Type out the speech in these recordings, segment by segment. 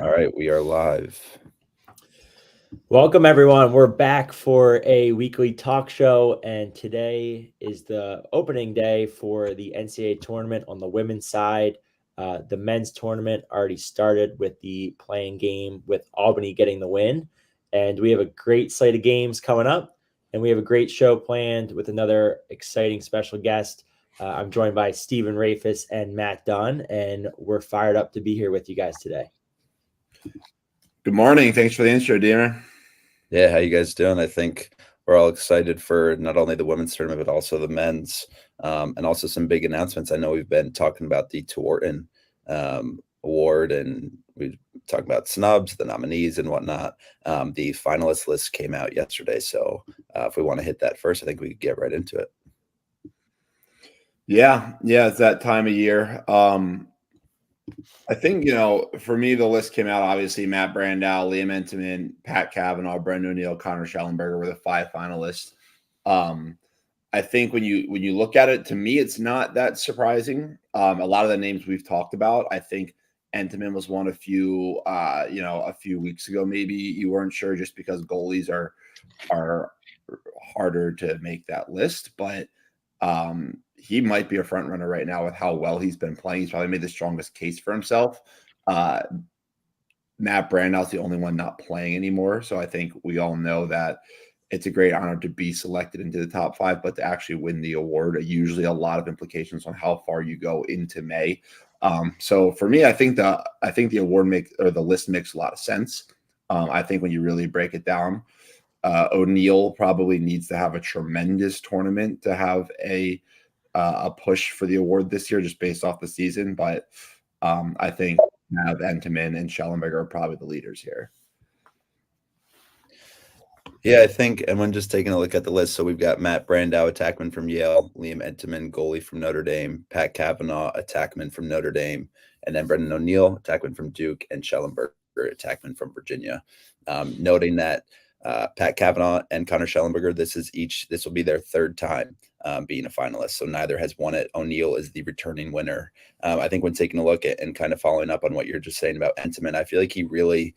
All right, we are live. Welcome, everyone. We're back for a weekly talk show, and today is the opening day for the NCAA tournament on the women's side. The men's tournament already started with the playing game with Albany getting the win, and we have a great slate of games coming up, and we have a great show planned with another exciting special guest. I'm joined by Stephen Rehfuss and Matt Dunn, and we're fired up to be here with you guys today. Good morning. Thanks for the intro, Deemer. Yeah, how you guys doing? I think we're all excited for not only the women's tournament, but also the men's, and also some big announcements. I know we've been talking about the Tewarton award, and we talked about snubs, the nominees, and whatnot. The finalist list came out yesterday, so if we want to hit that first, I think we could get right into it. Yeah, it's that time of year. I think, for me, the list came out, obviously, Matt Brandow, Liam Entenmann, Pat Cavanaugh, Brendan O'Neill, Connor Schellenberger were the 5 finalists. I think when you look at it, to me, it's not that surprising. A lot of the names we've talked about, I think Entenmann was one a few weeks ago. Maybe you weren't sure just because goalies are harder to make that list, but he might be a front runner right now with how well he's been playing. He's probably made the strongest case for himself. Matt Brandow's the only one not playing anymore. So I think we all know that it's a great honor to be selected into the top 5, but to actually win the award, usually a lot of implications on how far you go into May. So for me, I think the award the list makes a lot of sense. I think when you really break it down, O'Neill probably needs to have a tremendous tournament to have a push for the award this year, just based off the season. But I think Entenmann and Schellenberger are probably the leaders here. Yeah, I think, and when just taking a look at the list, so we've got Matt Brandow, attackman from Yale, Liam Entenmann, goalie from Notre Dame, Pat Cavanaugh, attackman from Notre Dame, and then Brendan O'Neill, attackman from Duke, and Schellenberger, attackman from Virginia. Noting that Pat Cavanaugh and Connor Schellenberger, this will be their 3rd time being a finalist, so neither has won it. O'Neill is the returning winner. I think when taking a look at and kind of following up on what you're just saying about Entenmann, I feel like he really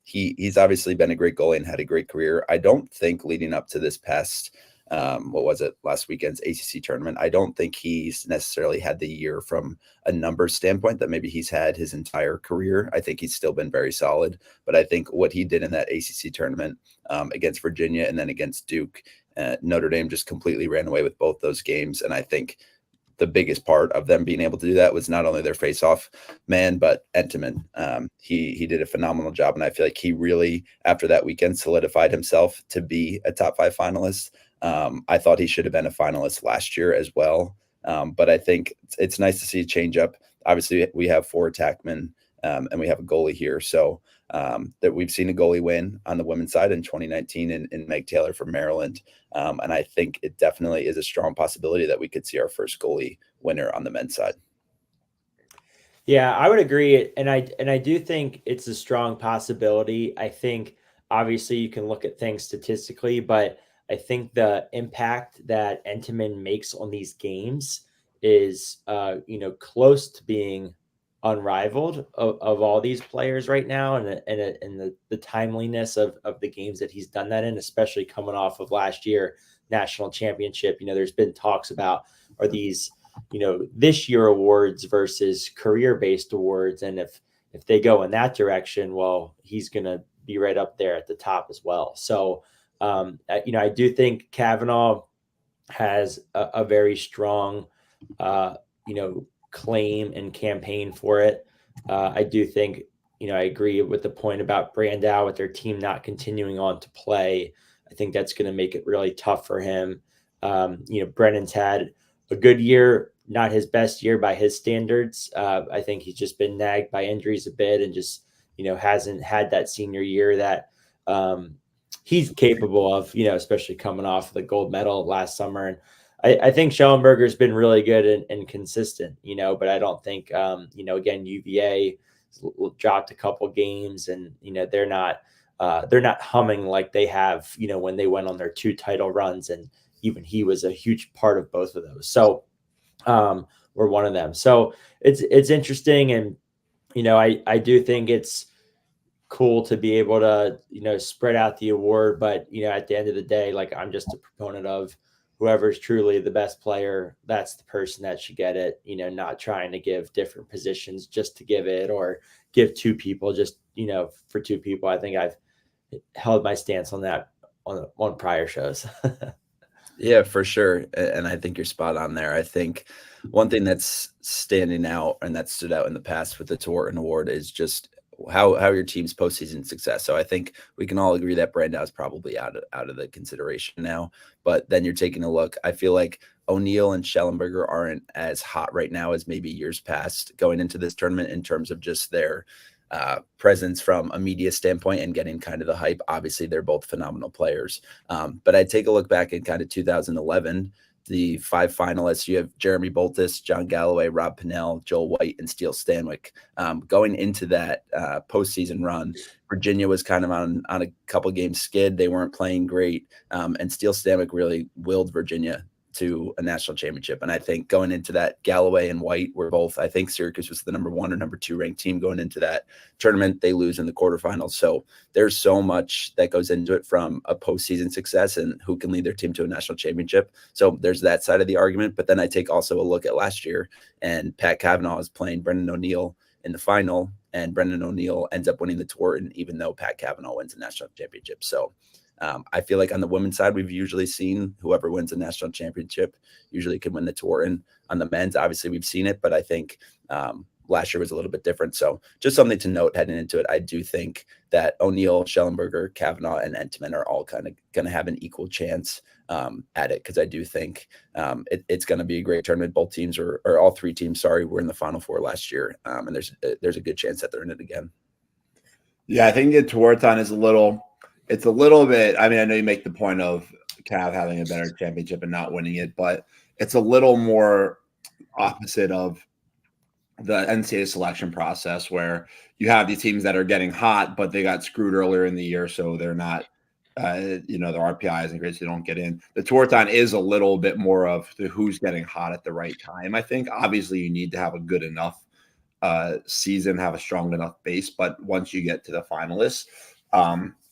he's obviously been a great goalie and had a great career. I don't think leading up to this past last weekend's ACC tournament, I don't think he's necessarily had the year from a numbers standpoint that maybe he's had his entire career. I think he's still been very solid, but I think what he did in that ACC tournament against Virginia and then against Duke, Notre Dame just completely ran away with both those games. And I think the biggest part of them being able to do that was not only their face-off man, but Entenmann. He did a phenomenal job, and I feel like he really, after that weekend, solidified himself to be a top 5 finalist. I thought he should have been a finalist last year as well, but I think it's nice to see a change up. Obviously, we have 4 attackmen, and we have a goalie here, so that we've seen a goalie win on the women's side in 2019 in Meg Taylor from Maryland. And I think it definitely is a strong possibility that we could see our first goalie winner on the men's side. Yeah, I would agree. And I do think it's a strong possibility. I think obviously you can look at things statistically, but I think the impact that Entenmann makes on these games is close to being unrivaled of all these players right now, and the timeliness of the games that he's done that in, especially coming off of last year national championship. There's been talks about, are these this year awards versus career-based awards, and if they go in that direction, well, he's gonna be right up there at the top as well. So I do think Cavanaugh has a very strong claim and campaign for it. I do think, I agree with the point about Brandow with their team not continuing on to play. I think that's going to make it really tough for him. Brennan's had a good year, not his best year by his standards. I think he's just been nagged by injuries a bit and just, hasn't had that senior year that he's capable of, especially coming off the gold medal last summer. And I think Schellenberger's been really good and consistent, but I don't think, again, UVA dropped a couple games, and, they're not humming like they have, when they went on their 2 title runs. And even he was a huge part of both of those. So were one of them. So it's interesting. And, I do think it's cool to be able to, spread out the award. But, at the end of the day, like, I'm just a proponent of whoever's truly the best player. That's the person that should get it, not trying to give different positions just to give it, or give two people just, for two people. I think I've held my stance on that on prior shows. Yeah, for sure. And I think you're spot on there. I think one thing that's standing out and that stood out in the past with the Thornton Award is just how your team's postseason success. So I think we can all agree that Brandau's probably out of the consideration now. But then you're taking a look. I feel like O'Neill and Schellenberger aren't as hot right now as maybe years past going into this tournament in terms of just their presence from a media standpoint and getting kind of the hype. Obviously, they're both phenomenal players. But I take a look back in kind of 2011, the 5 finalists, you have Jeremy Boltis, John Galloway, Rob Pinnell, Joel White, and Steele Stanwyck. Going into that postseason run, Virginia was kind of on a couple games skid. They weren't playing great. And Steele Stanwyck really willed Virginia to a national championship. And I think going into that, Galloway and White were both, I think Syracuse was the number 1 or number 2 ranked team going into that tournament. They lose in the quarterfinals. So there's so much that goes into it from a postseason success and who can lead their team to a national championship. So there's that side of the argument. But then I take also a look at last year, and Pat Cavanaugh is playing Brendan O'Neill in the final, and Brendan O'Neill ends up winning the Thornton, even though Pat Cavanaugh wins the national championship. So I feel like on the women's side, we've usually seen whoever wins a national championship usually can win the Thornton. On the men's, obviously we've seen it, but I think last year was a little bit different. So just something to note heading into it. I do think that O'Neill, Schellenberger, Cavanaugh, and Entman are all kind of going to have an equal chance at it, because I do think it's going to be a great tournament. Both teams or all 3 teams, were in the Final Four last year, and there's a good chance that they're in it again. Yeah, I think the Thornton is it's a little bit, I mean, I know you make the point of Cav having a better championship and not winning it, but it's a little more opposite of the NCAA selection process, where you have these teams that are getting hot, but they got screwed earlier in the year, so they're not, their RPI isn't great, so they don't get in. The Thornton is a little bit more of the who's getting hot at the right time. I think obviously you need to have a good enough season, have a strong enough base, but once you get to the finalists,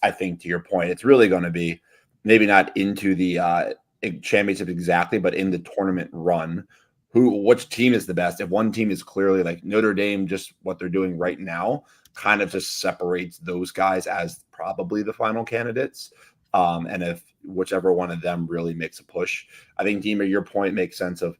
I think to your point, it's really going to be maybe not into the championship exactly, but in the tournament run, which team is the best. If one team is clearly like Notre Dame, just what they're doing right now kind of just separates those guys as probably the final candidates. And if whichever one of them really makes a push, I think, Deemer, your point makes sense of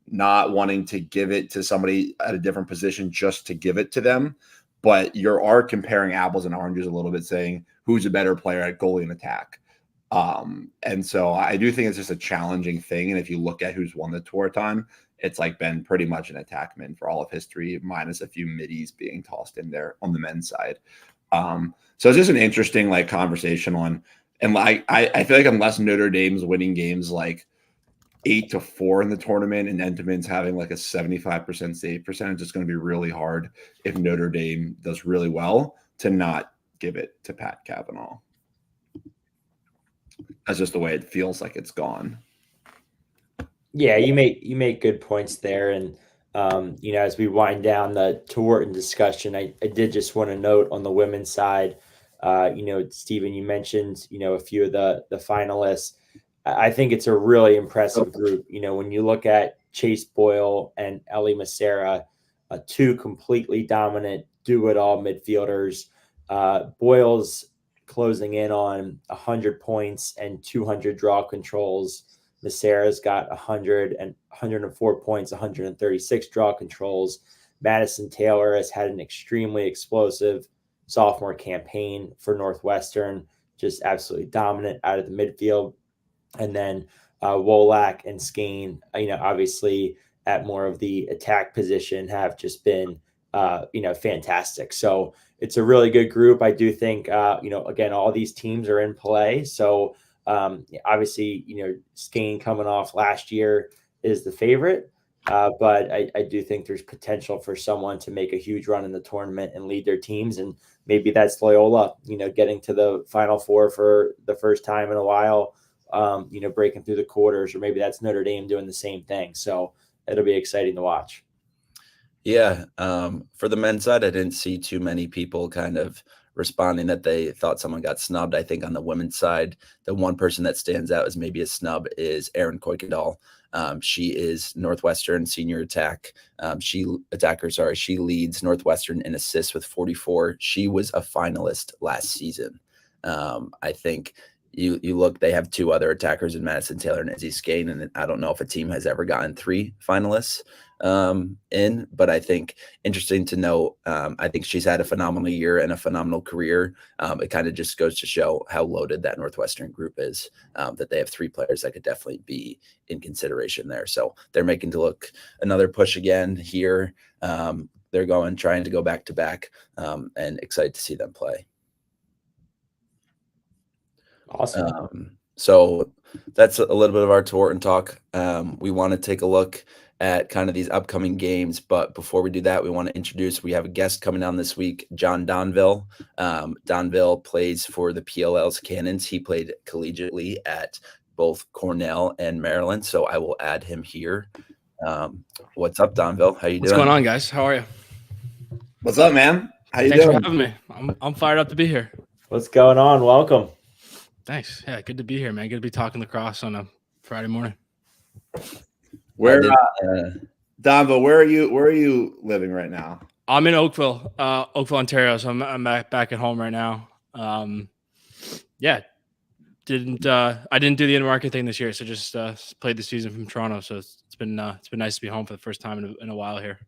not wanting to give it to somebody at a different position just to give it to them. But you are comparing apples and oranges a little bit, saying who's a better player at goalie and attack. And so I do think it's just a challenging thing. And if you look at who's won the Thornton, it's like been pretty much an attackman for all of history, minus a few middies being tossed in there on the men's side. So it's just an interesting like conversation on, and like I feel like unless Notre Dame's winning games like 8-4 in the tournament and Entman's having like a 75% save percentage, it's going to be really hard if Notre Dame does really well to not give it to Pat Cavanaugh. That's just the way it feels like it's gone. Yeah, you make good points there. And as we wind down the Thornton discussion, I did just want to note on the women's side, Stephen, you mentioned, a few of the finalists. I think it's a really impressive group. When you look at Chase Boyle and Ellie Macera, 2 completely dominant, do-it-all midfielders. Boyle's closing in on 100 points and 200 draw controls. Macera's got 100 and 104 points, 136 draw controls. Madison Taylor has had an extremely explosive sophomore campaign for Northwestern, just absolutely dominant out of the midfield. And then Wolak and Skane, obviously at more of the attack position, have just been, fantastic. So it's a really good group. I do think, again, all these teams are in play. So obviously, Skane coming off last year is the favorite. But I do think there's potential for someone to make a huge run in the tournament and lead their teams. And maybe that's Loyola, getting to the Final Four for the first time in a while. Breaking through the quarters, or maybe that's Notre Dame doing the same thing. So it'll be exciting to watch. Yeah. For the men's side, I didn't see too many people kind of responding that they thought someone got snubbed. I think on the women's side, the one person that stands out as maybe a snub is Erin Kuykendall. She is Northwestern senior she leads Northwestern in assists with 44. She was a finalist last season. I think you look, they have two other attackers in Madison Taylor and Izzy Skane, and I don't know if a team has ever gotten 3 finalists but I think interesting to note, I think she's had a phenomenal year and a phenomenal career. It kind of just goes to show how loaded that Northwestern group is, that they have 3 players that could definitely be in consideration there. So they're making to look another push again here. They're trying to go back to back, and excited to see them play. Awesome. So that's a little bit of our tour and talk. We want to take a look at kind of these upcoming games, but before we do that, we want to we have a guest coming on this week, John Donville. Donville plays for the PLL's Cannons. He played collegiately at both Cornell and Maryland, so I will add him here. What's up, Donville? How you doing? What's going on, guys? How are you? What's up, man? How you Thanks doing? for having me. I'm fired up to be here. What's going on? Welcome. Thanks. Yeah, good to be here, man. Good to be talking lacrosse on a Friday morning. Where, Donville, where are you living right now? I'm in Oakville, Ontario. So I'm back at home right now. Yeah, I didn't do the in-market thing this year, so just played the season from Toronto. So it's been nice to be home for the first time in a while here.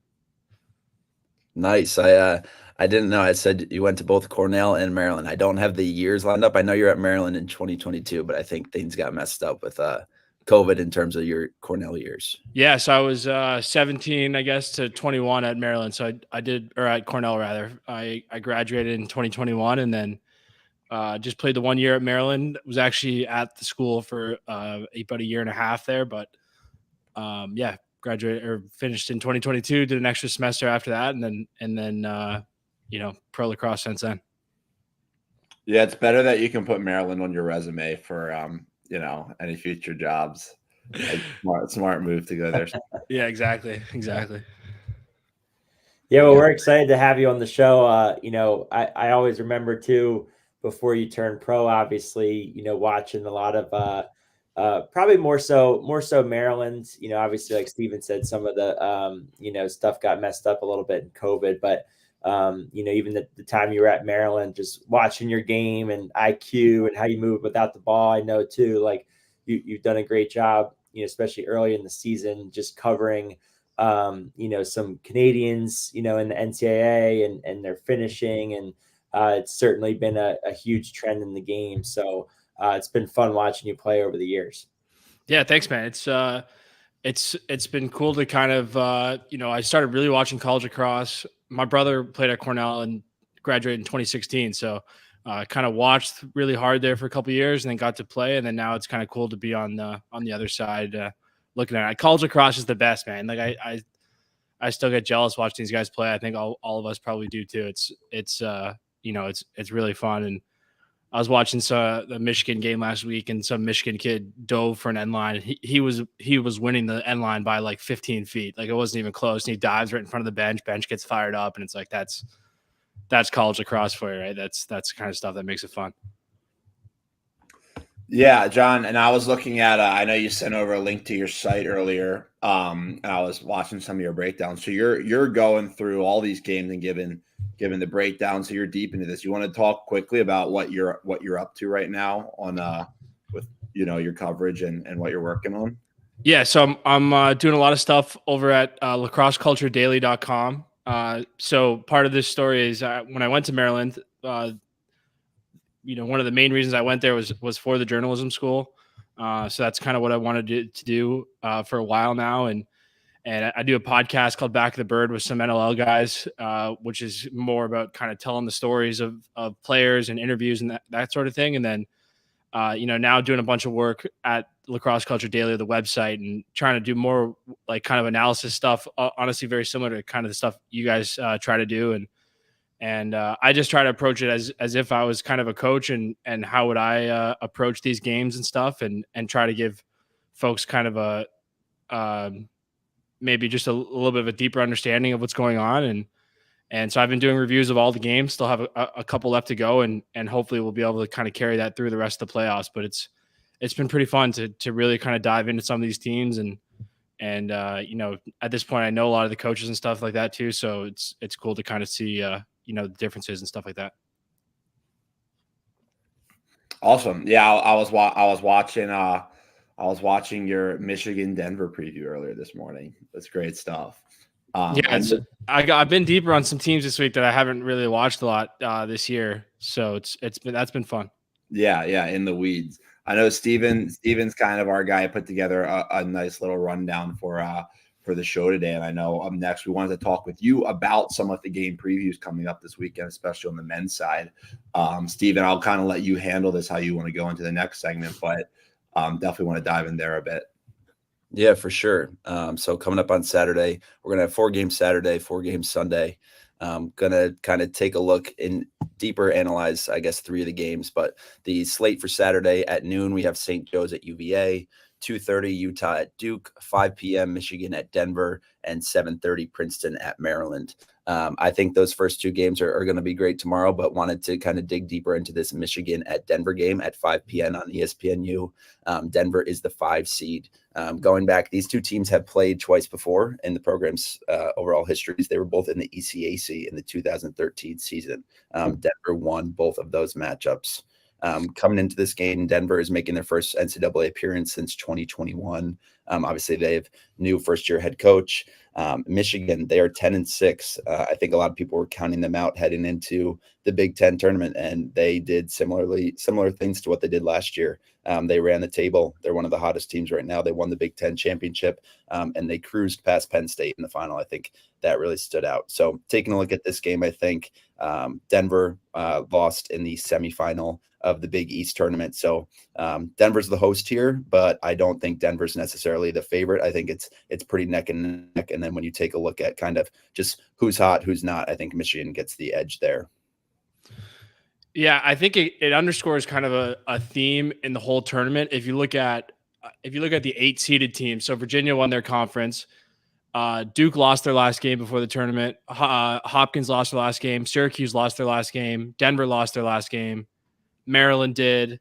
Nice. I didn't know. I said you went to both Cornell and Maryland. I don't have the years lined up. I know you're at Maryland in 2022, but I think things got messed up with COVID in terms of your Cornell years. Yeah, so I was 17, I guess, to 21 at Maryland. So or at Cornell rather. I graduated in 2021, and then just played the 1 year at Maryland. Was actually at the school for about a year and a half there, but yeah, graduated or finished in 2022. Did an extra semester after that, and then pro lacrosse since then. Yeah, it's better that you can put Maryland on your resume for any future jobs. Smart move to go there. Yeah, exactly. Yeah, well, we're excited to have you on the show. I always remember too, before you turned pro, obviously, watching a lot of probably more so Maryland. Obviously, like Steven said, some of the stuff got messed up a little bit in COVID, but even the time you were at Maryland, just watching your game and IQ and how you move without the ball, I know too, like you've done a great job, especially early in the season, just covering, some Canadians, in the NCAA and their finishing. And it's certainly been a huge trend in the game. So it's been fun watching you play over the years. Yeah, thanks, man. It's been cool to kind of, I started really watching college lacrosse. My brother played at Cornell and graduated in 2016. So kind of watched really hard there for a couple of years and then got to play. And then now it's kind of cool to be on the other side looking at it. College lacrosse is the best, man. Like I still get jealous watching these guys play. I think all of us probably do too. It's really fun. And I was watching the Michigan game last week, and some Michigan kid dove for an end line. He was winning the end line by like 15 feet. Like it wasn't even close. And he dives right in front of the bench. Bench gets fired up, and it's like that's college lacrosse for you, right? That's the kind of stuff that makes it fun. Yeah, John. And I was looking at. I know you sent over a link to your site earlier. And I was watching some of your breakdowns. So you're going through all these games and giving the breakdown, so you're deep into this. You want to talk quickly about what you're up to right now on with your coverage and what you're working on? Yeah, so I'm doing a lot of stuff over at lacrosseculturedaily.com. So part of this story is when I went to Maryland, one of the main reasons I went there was for the journalism school. So that's kind of what I wanted to do for a while now, and I do a podcast called Back of the Bird with some NLL guys, which is more about kind of telling the stories of players and interviews and that sort of thing. And then, now doing a bunch of work at Lacrosse Culture Daily, the website, and trying to do more like kind of analysis stuff, honestly, very similar to kind of the stuff you guys try to do. And I just try to approach it as if I was kind of a coach and how would I approach these games and stuff and try to give folks kind of a, maybe just a little bit of a deeper understanding of what's going on. And so I've been doing reviews of all the games, still have a couple left to go, and hopefully we'll be able to kind of carry that through the rest of the playoffs. But it's been pretty fun to really kind of dive into some of these teams, and at this point I know a lot of the coaches and stuff like that too. So it's cool to kind of see the differences and stuff like that. Awesome. Yeah, I was watching your Michigan Denver preview earlier this morning. That's great stuff. I've been deeper on some teams this week that I haven't really watched a lot this year. So that's been fun. Yeah, in the weeds. I know Steven's kind of our guy. Put together a nice little rundown for the show today. And I know up next we wanted to talk with you about some of the game previews coming up this weekend, especially on the men's side. Steven, I'll kind of let you handle this how you want to go into the next segment, but definitely want to dive in there a bit. Yeah, for sure. So coming up on Saturday, we're going to have 4 games Saturday, 4 games Sunday. Going to kind of take a look and deeper analyze, I guess, 3 of the games. But the slate for Saturday at noon, we have St. Joe's at UVA, 2:30 Utah at Duke, 5 p.m. Michigan at Denver, and 7:30 Princeton at Maryland. I think those first 2 games are going to be great tomorrow, but wanted to kind of dig deeper into this Michigan at Denver game at 5 p.m. on ESPNU. Denver is the 5 seed. Going back, these 2 teams have played twice before in the program's overall histories. They were both in the ECAC in the 2013 season. Denver won both of those matchups. Coming into this game, Denver is making their first NCAA appearance since 2021. Obviously, they have new first-year head coach. Michigan, they are 10-6. I think a lot of people were counting them out heading into the Big Ten tournament, and they did similar things to what they did last year. They ran the table. They're one of the hottest teams right now. They won the Big Ten championship, and they cruised past Penn State in the final. I think that really stood out. So taking a look at this game, I think Denver lost in the semifinal of the Big East tournament. So Denver's the host here, but I don't think Denver's necessarily the favorite. I think it's pretty neck and neck. And then when you take a look at kind of just who's hot, who's not, I think Michigan gets the edge there. Yeah, I think it underscores kind of a theme in the whole tournament. If you look at the 8 seeded teams, so Virginia won their conference. Duke lost their last game before the tournament. Hopkins lost their last game. Syracuse lost their last game. Denver lost their last game. Maryland did.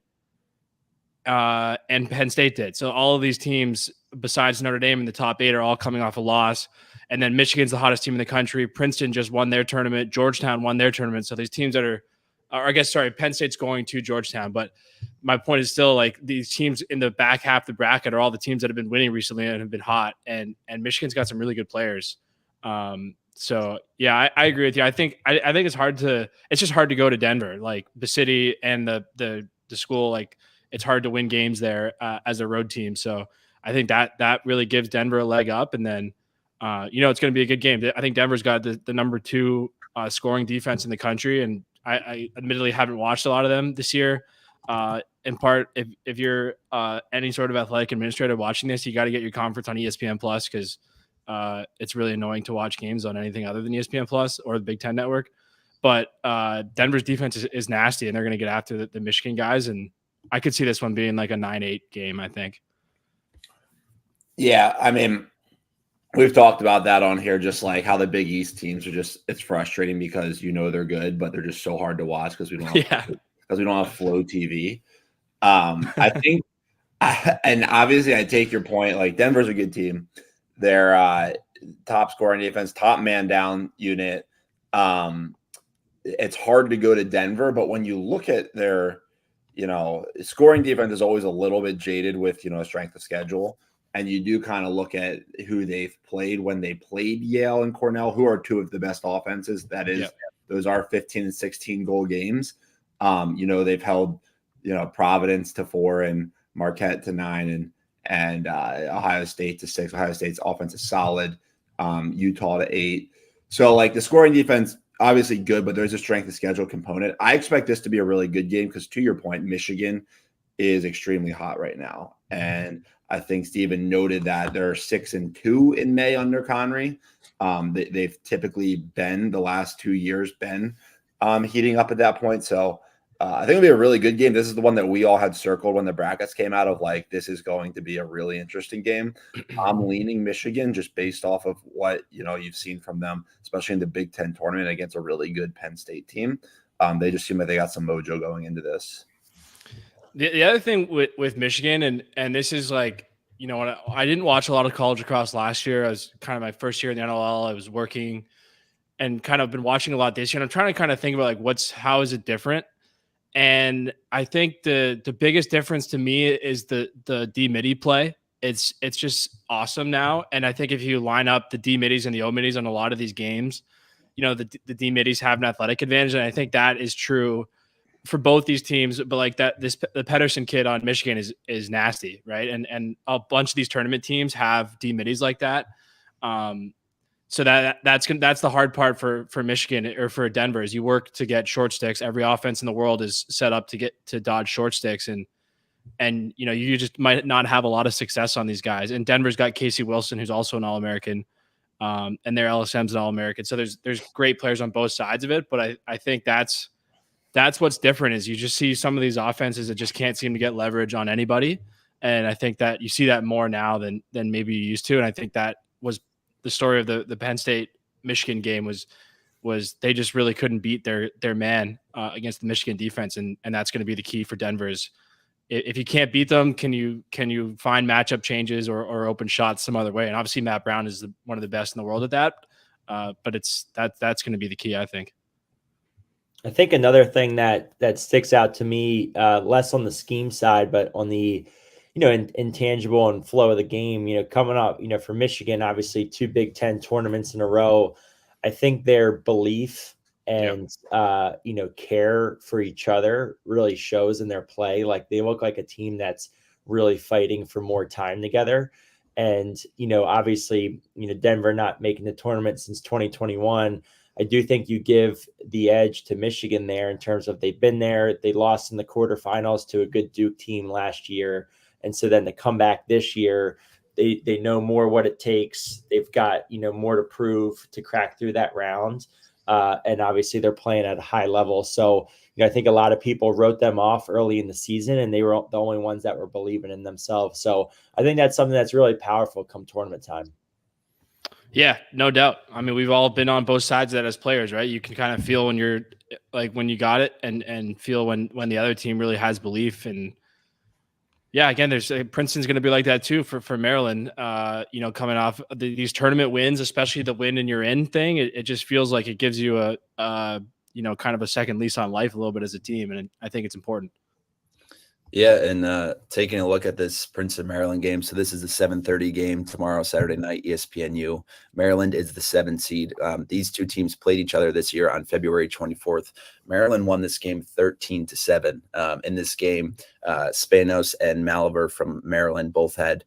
And Penn State did. So all of these teams, besides Notre Dame in the top 8, are all coming off a loss. And then Michigan's the hottest team in the country. Princeton just won their tournament. Georgetown won their tournament. So these teams that are, Penn State's going to Georgetown. But my point is still, like, these teams in the back half of the bracket are all the teams that have been winning recently and have been hot. And Michigan's got some really good players. So yeah, I agree with you. I think it's just hard to go to Denver, like the city and the school. Like, it's hard to win games there as a road team. So I think that really gives Denver a leg up. And then it's going to be a good game. I think Denver's got the number 2 scoring defense in the country, and I admittedly haven't watched a lot of them this year. In part, if you're any sort of athletic administrator watching this, you got to get your conference on ESPN Plus, because it's really annoying to watch games on anything other than ESPN Plus or the Big Ten Network. But Denver's defense is nasty, and they're going to get after the Michigan guys. And I could see this one being like a 9-8 game, I think. Yeah, I mean, we've talked about that on here, just like how the Big East teams are it's frustrating because they're good, but they're just so hard to watch because we don't have Flow TV. I think, and obviously I take your point, like Denver's a good team. They're top scoring defense, top man down unit. It's hard to go to Denver, but when you look at their, scoring defense is always a little bit jaded with, strength of schedule. And you do kind of look at who they've played when they played Yale and Cornell, who are 2 of the best offenses. That is, Those are 15 and 16 goal games. They've held, Providence to 4 and Marquette to 9 and Ohio State to 6. Ohio State's offense is solid. Utah to 8. So like the scoring defense, obviously good, but there's a strength of schedule component. I expect this to be a really good game because, to your point, Michigan is extremely hot right now. And I think Stephen noted that they're 6-2 in May under Connery. They've typically been the last 2 years heating up at that point. So I think it'll be a really good game. This is the one that we all had circled when the brackets came out of like, this is going to be a really interesting game. I'm leaning Michigan just based off of what, you've seen from them, especially in the Big Ten tournament against a really good Penn State team. They just seem like they got some mojo going into this. The other thing with Michigan, and this is like, when I didn't watch a lot of college lacrosse last year. I was kind of my first year in the NLL. I was working and kind of been watching a lot this year. And I'm trying to kind of think about like how is it different? And I think the biggest difference to me is the D midi play. It's just awesome now. And I think if you line up the D midis and the O midis on a lot of these games, the D midis have an athletic advantage. And I think that is true for both these teams. But like the Pedersen kid on Michigan is nasty, right? And a bunch of these tournament teams have D midis like that. So that's the hard part for Michigan or for Denver is you work to get short sticks. Every offense in the world is set up to dodge short sticks, and you just might not have a lot of success on these guys. And Denver's got Casey Wilson, who's also an All-American, and their LSM's an All-American. So there's great players on both sides of it. But I think that's what's different is you just see some of these offenses that just can't seem to get leverage on anybody, and I think that you see that more now than maybe you used to. And I think that was the story of the Penn State Michigan game was they just really couldn't beat their man against the Michigan defense. And that's going to be the key for Denver's. If you can't beat them, can you find matchup changes or open shots some other way? And obviously Matt Brown is one of the best in the world at that. But that's going to be the key, I think. I think another thing that sticks out to me, less on the scheme side, but on the intangible and flow of the game, coming up, for Michigan, obviously 2 Big Ten tournaments in a row. I think their belief and, care for each other really shows in their play. Like they look like a team that's really fighting for more time together. And, obviously, Denver not making the tournament since 2021. I do think you give the edge to Michigan there in terms of they've been there. They lost in the quarterfinals to a good Duke team last year. And so then to come back this year, they know more what it takes. They've got, more to prove to crack through that round. And obviously they're playing at a high level. So, I think a lot of people wrote them off early in the season and they were the only ones that were believing in themselves. So I think that's something that's really powerful come tournament time. Yeah, no doubt. I mean, we've all been on both sides of that as players, right? You can kind of feel when you're like, when you got it and feel when the other team really has belief. And yeah, again, there's Princeton's going to be like that too for Maryland, coming off these tournament wins, especially the win and you're in thing. It just feels like it gives you a kind of a second lease on life a little bit as a team. And I think it's important. Yeah, and taking a look at this Princeton Maryland game. So this is the 7:30 game tomorrow, Saturday night, ESPNU. Maryland is the 7th seed. These two teams played each other this year on February 24th. Maryland won this game 13-7. In this game, Spanos and Malaver from Maryland both had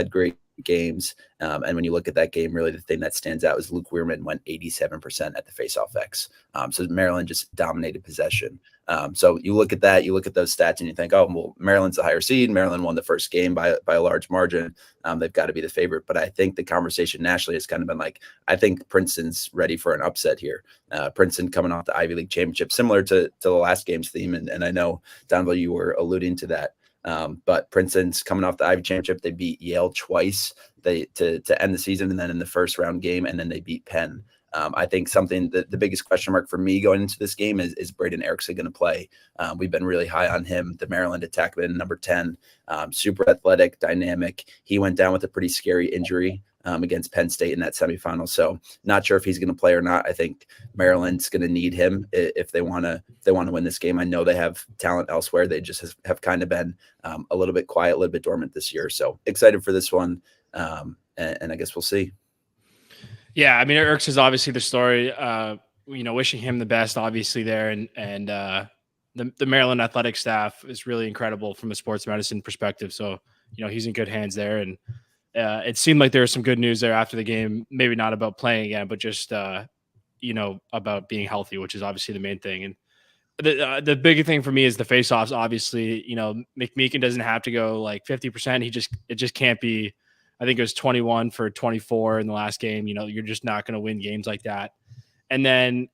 great games. And when you look at that game, really the thing that stands out is Luke Weirman went 87% at the faceoff X. So Maryland just dominated possession. So you look at that, you look at those stats and you think, oh, well, Maryland's the higher seed. Maryland won the first game by a large margin. They've got to be the favorite. But I think the conversation nationally has kind of been like, I think Princeton's ready for an upset here. Princeton coming off the Ivy League championship, similar to the last game's theme. And I know, Donville, you were alluding to that. But Princeton's coming off the Ivy championship. They beat Yale twice to end the season, and then in the first round game, and then they beat Penn. I think something that the biggest question mark for me going into this game is Braden Erickson going to play. We've been really high on him, the Maryland attackman, number 10, super athletic, dynamic. He went down with a pretty scary injury against Penn State in that semifinal. So not sure if he's going to play or not. I think Maryland's going to need him if they want to win this game. I know they have talent elsewhere. They just have kind of been a little bit quiet, a little bit dormant this year. So excited for this one. And I guess we'll see. Yeah, I mean, Erks is obviously the story. Wishing him the best, obviously there, and the Maryland athletic staff is really incredible from a sports medicine perspective. So he's in good hands there, and it seemed like there was some good news there after the game. Maybe not about playing again, but just about being healthy, which is obviously the main thing. And the big thing for me is the faceoffs. Obviously, McMeekin doesn't have to go like 50%. It just can't be. I think it was 21 for 24 in the last game. You're just not going to win games like that. And then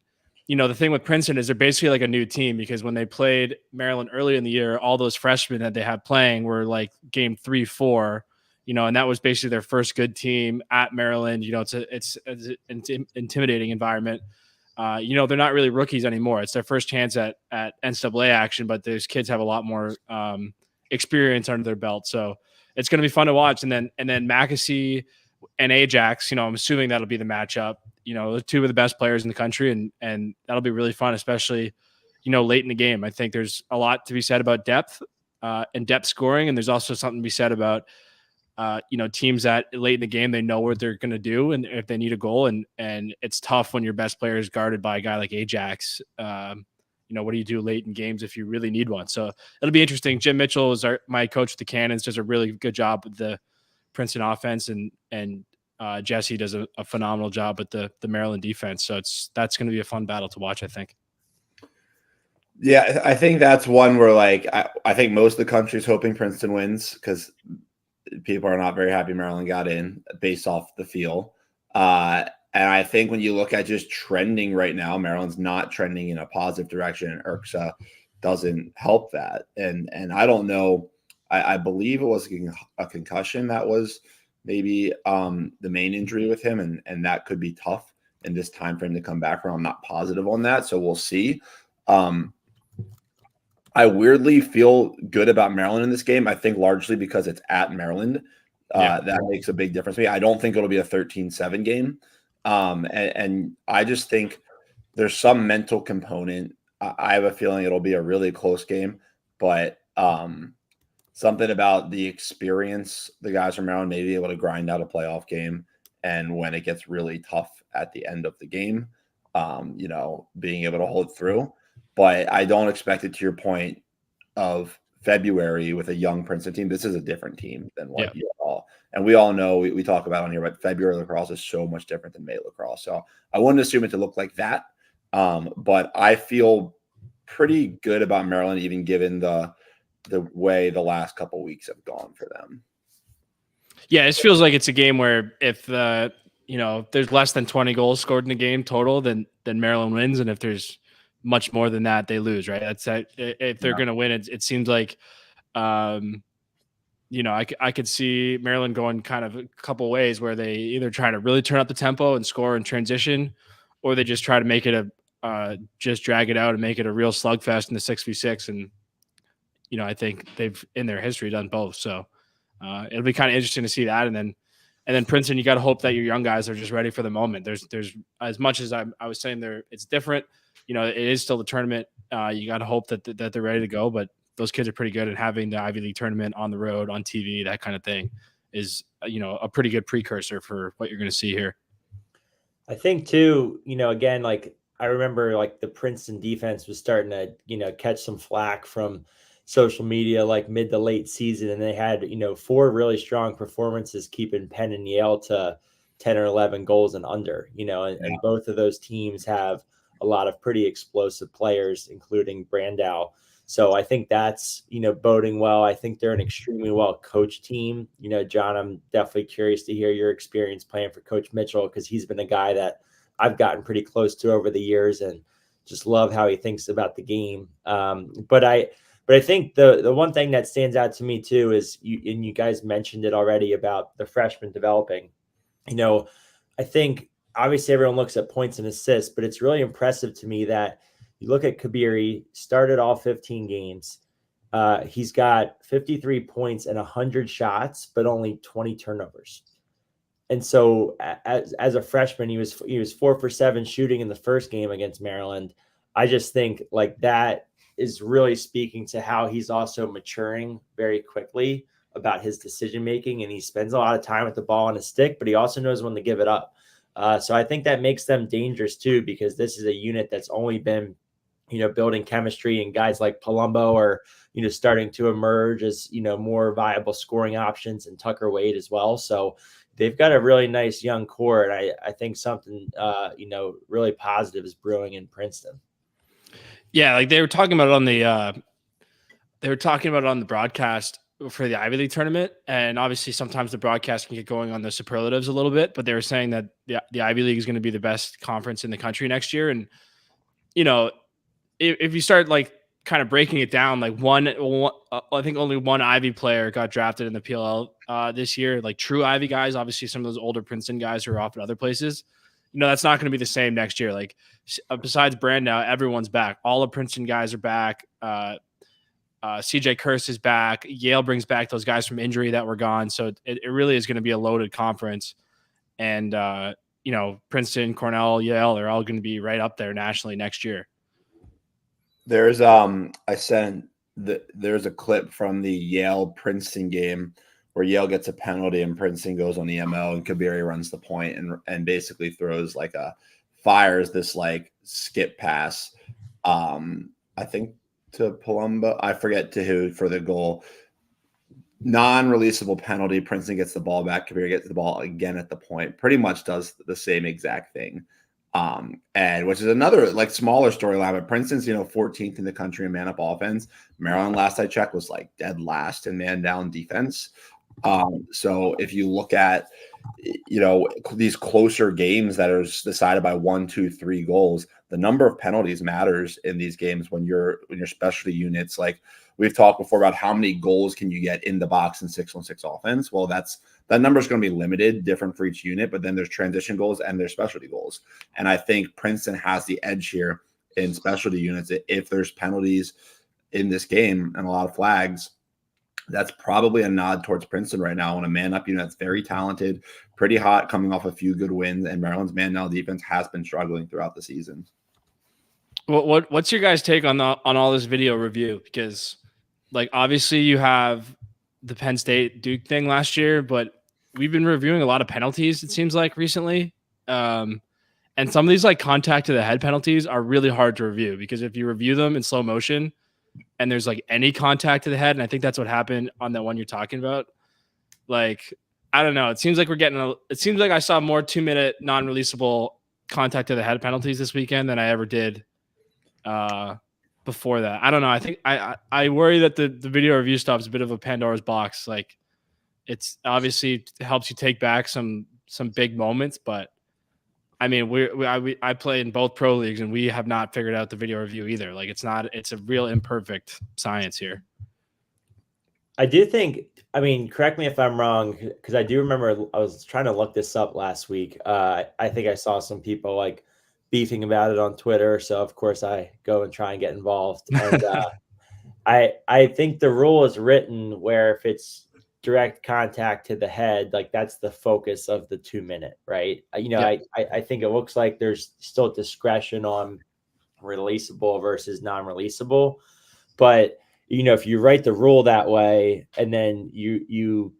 the thing with Princeton is they're basically like a new team, because when they played Maryland earlier in the year, all those freshmen that they had playing were like game 3-4, and that was basically their first good team at Maryland. It's an intimidating environment. They're not really rookies anymore. It's their first chance at NCAA action, but those kids have a lot more experience under their belt. So it's going to be fun to watch. And then Mackesy and Ajax, I'm assuming that'll be the matchup. The two of the best players in the country, and that'll be really fun, especially, late in the game. I think there's a lot to be said about depth and depth scoring. And there's also something to be said about, teams that late in the game, they know what they're going to do. And if they need a goal, and it's tough when your best player is guarded by a guy like Ajax. What do you do late in games if you really need one? So it'll be interesting. Jim Mitchell is my coach with the Cannons, does a really good job with the Princeton offense, and Jesse does a phenomenal job with the Maryland defense. So that's going to be a fun battle to watch, I think. Yeah, I think that's one where I think most of the country is hoping Princeton wins, because people are not very happy Maryland got in based off the feel. And I think when you look at just trending right now, Maryland's not trending in a positive direction, and IRCSA doesn't help that. And I don't know. I believe it was a concussion that was maybe the main injury with him, and that could be tough in this time frame to come back from. I'm not positive on that, so we'll see. I weirdly feel good about Maryland in this game. I think largely because it's at Maryland. That makes a big difference to me. I don't think it'll be a 13-7 game. And I just think there's some mental component. I have a feeling it'll be a really close game, but something about the experience the guys from Maryland may be able to grind out a playoff game, and when it gets really tough at the end of the game, being able to hold through. But I don't expect it, to your point of February with a young Princeton team. This is a different team than what you all. And we all know, we talk about on here, but February lacrosse is so much different than May lacrosse. So I wouldn't assume it to look like that. But I feel pretty good about Maryland, even given the way the last couple of weeks have gone for them. Yeah, it feels like it's a game where if there's less than 20 goals scored in the game total, then Maryland wins, and if there's much more than that, they lose. Right? That's if they're going to win. It seems like, I could see Maryland going kind of a couple ways, where they either try to really turn up the tempo and score in transition, or they just try to make it just drag it out and make it a real slugfest in the 6v6. And I think they've in their history done both. So it'll be kind of interesting to see that. And then Princeton, you got to hope that your young guys are just ready for the moment. There's as much as I was saying it's different. It is still the tournament. You got to hope that they're ready to go, but those kids are pretty good at having the Ivy League tournament on the road, on TV, that kind of thing is, a pretty good precursor for what you're going to see here. I think too, again, like I remember like the Princeton defense was starting to, catch some flack from social media, like mid to late season. And they had, 4 really strong performances, keeping Penn and Yale to 10 or 11 goals and under, and both of those teams have a lot of pretty explosive players, including Brandow. So I think that's, boding well. I think they're an extremely well coached team. John, I'm definitely curious to hear your experience playing for Coach Mitchell, because he's been a guy that I've gotten pretty close to over the years and just love how he thinks about the game. But I think the one thing that stands out to me too is you guys mentioned it already about the freshmen developing. I think obviously everyone looks at points and assists, but it's really impressive to me that you look at Kabiri, started all 15 games. He's got 53 points and 100 shots, but only 20 turnovers. And so as a freshman, he was 4 for 7 shooting in the first game against Maryland. I just think like that is really speaking to how he's also maturing very quickly about his decision-making. And he spends a lot of time with the ball on his stick, but he also knows when to give it up. So I think that makes them dangerous too, because this is a unit that's only been, building chemistry, and guys like Palumbo are, starting to emerge as, more viable scoring options, and Tucker Wade as well. So they've got a really nice young core. And I think something, really positive is brewing in Princeton. Yeah. Like they were talking about it on the broadcast for the Ivy League tournament. And obviously sometimes the broadcast can get going on the superlatives a little bit, but they were saying that the Ivy League is going to be the best conference in the country next year. And if you start like kind of breaking it down, like I think only one Ivy player got drafted in the PLL this year, like true Ivy guys. Obviously, some of those older Princeton guys who are off at other places. That's not going to be the same next year. Like besides Brandau, everyone's back. All the Princeton guys are back. CJ Kurse is back. Yale brings back those guys from injury that were gone. So it really is going to be a loaded conference. And, Princeton, Cornell, Yale, they're all going to be right up there nationally next year. There's there's a clip from the Yale Princeton game where Yale gets a penalty and Princeton goes on the MO and Kabiri runs the point and basically throws fires this like skip pass. I think to Palumbo, I forget to who for the goal. Non-releasable penalty. Princeton gets the ball back. Kabiri gets the ball again at the point. Pretty much does the same exact thing. And which is another like smaller storyline, but Princeton's 14th in the country in man up offense. Maryland, last I checked, was like dead last in man down defense. So if you look at these closer games that are decided by 1, 2, 3 goals, the number of penalties matters in these games when your specialty units, like we've talked before about how many goals can you get in the box in 6-on-6 offense. Well, that number is going to be limited, different for each unit, but then there's transition goals and there's specialty goals. And I think Princeton has the edge here in specialty units. If there's penalties in this game and a lot of flags, that's probably a nod towards Princeton right now on a man-up unit that's very talented, pretty hot, coming off a few good wins, and Maryland's man-down defense has been struggling throughout the season. What's your guys' take on all this video review? Because, like, obviously you have the Penn State Duke thing last year, but we've been reviewing a lot of penalties, it seems like, recently. And some of these, like, contact to the head penalties are really hard to review because if you review them in slow motion and there's, like, any contact to the head, and I think that's what happened on that one you're talking about, like, I don't know. It seems like it seems like I saw more 2-minute non-releasable contact to the head penalties this weekend than I ever did before that. I don't know. I think I worry that the video review stuff is a bit of a Pandora's box. Like, it's obviously helps you take back some big moments, but I mean, I play in both pro leagues and we have not figured out the video review either. Like, it's a real imperfect science here. I do think, I mean, correct me if I'm wrong, because I do remember I was trying to look this up last week. I think I saw some people like beefing about it on Twitter. So of course I go and try and get involved. And I think the rule is written where if it's direct contact to the head, like that's the focus of the 2-minute, right? Yep. I think it looks like there's still discretion on releasable versus non-releasable, but if you write the rule that way and then you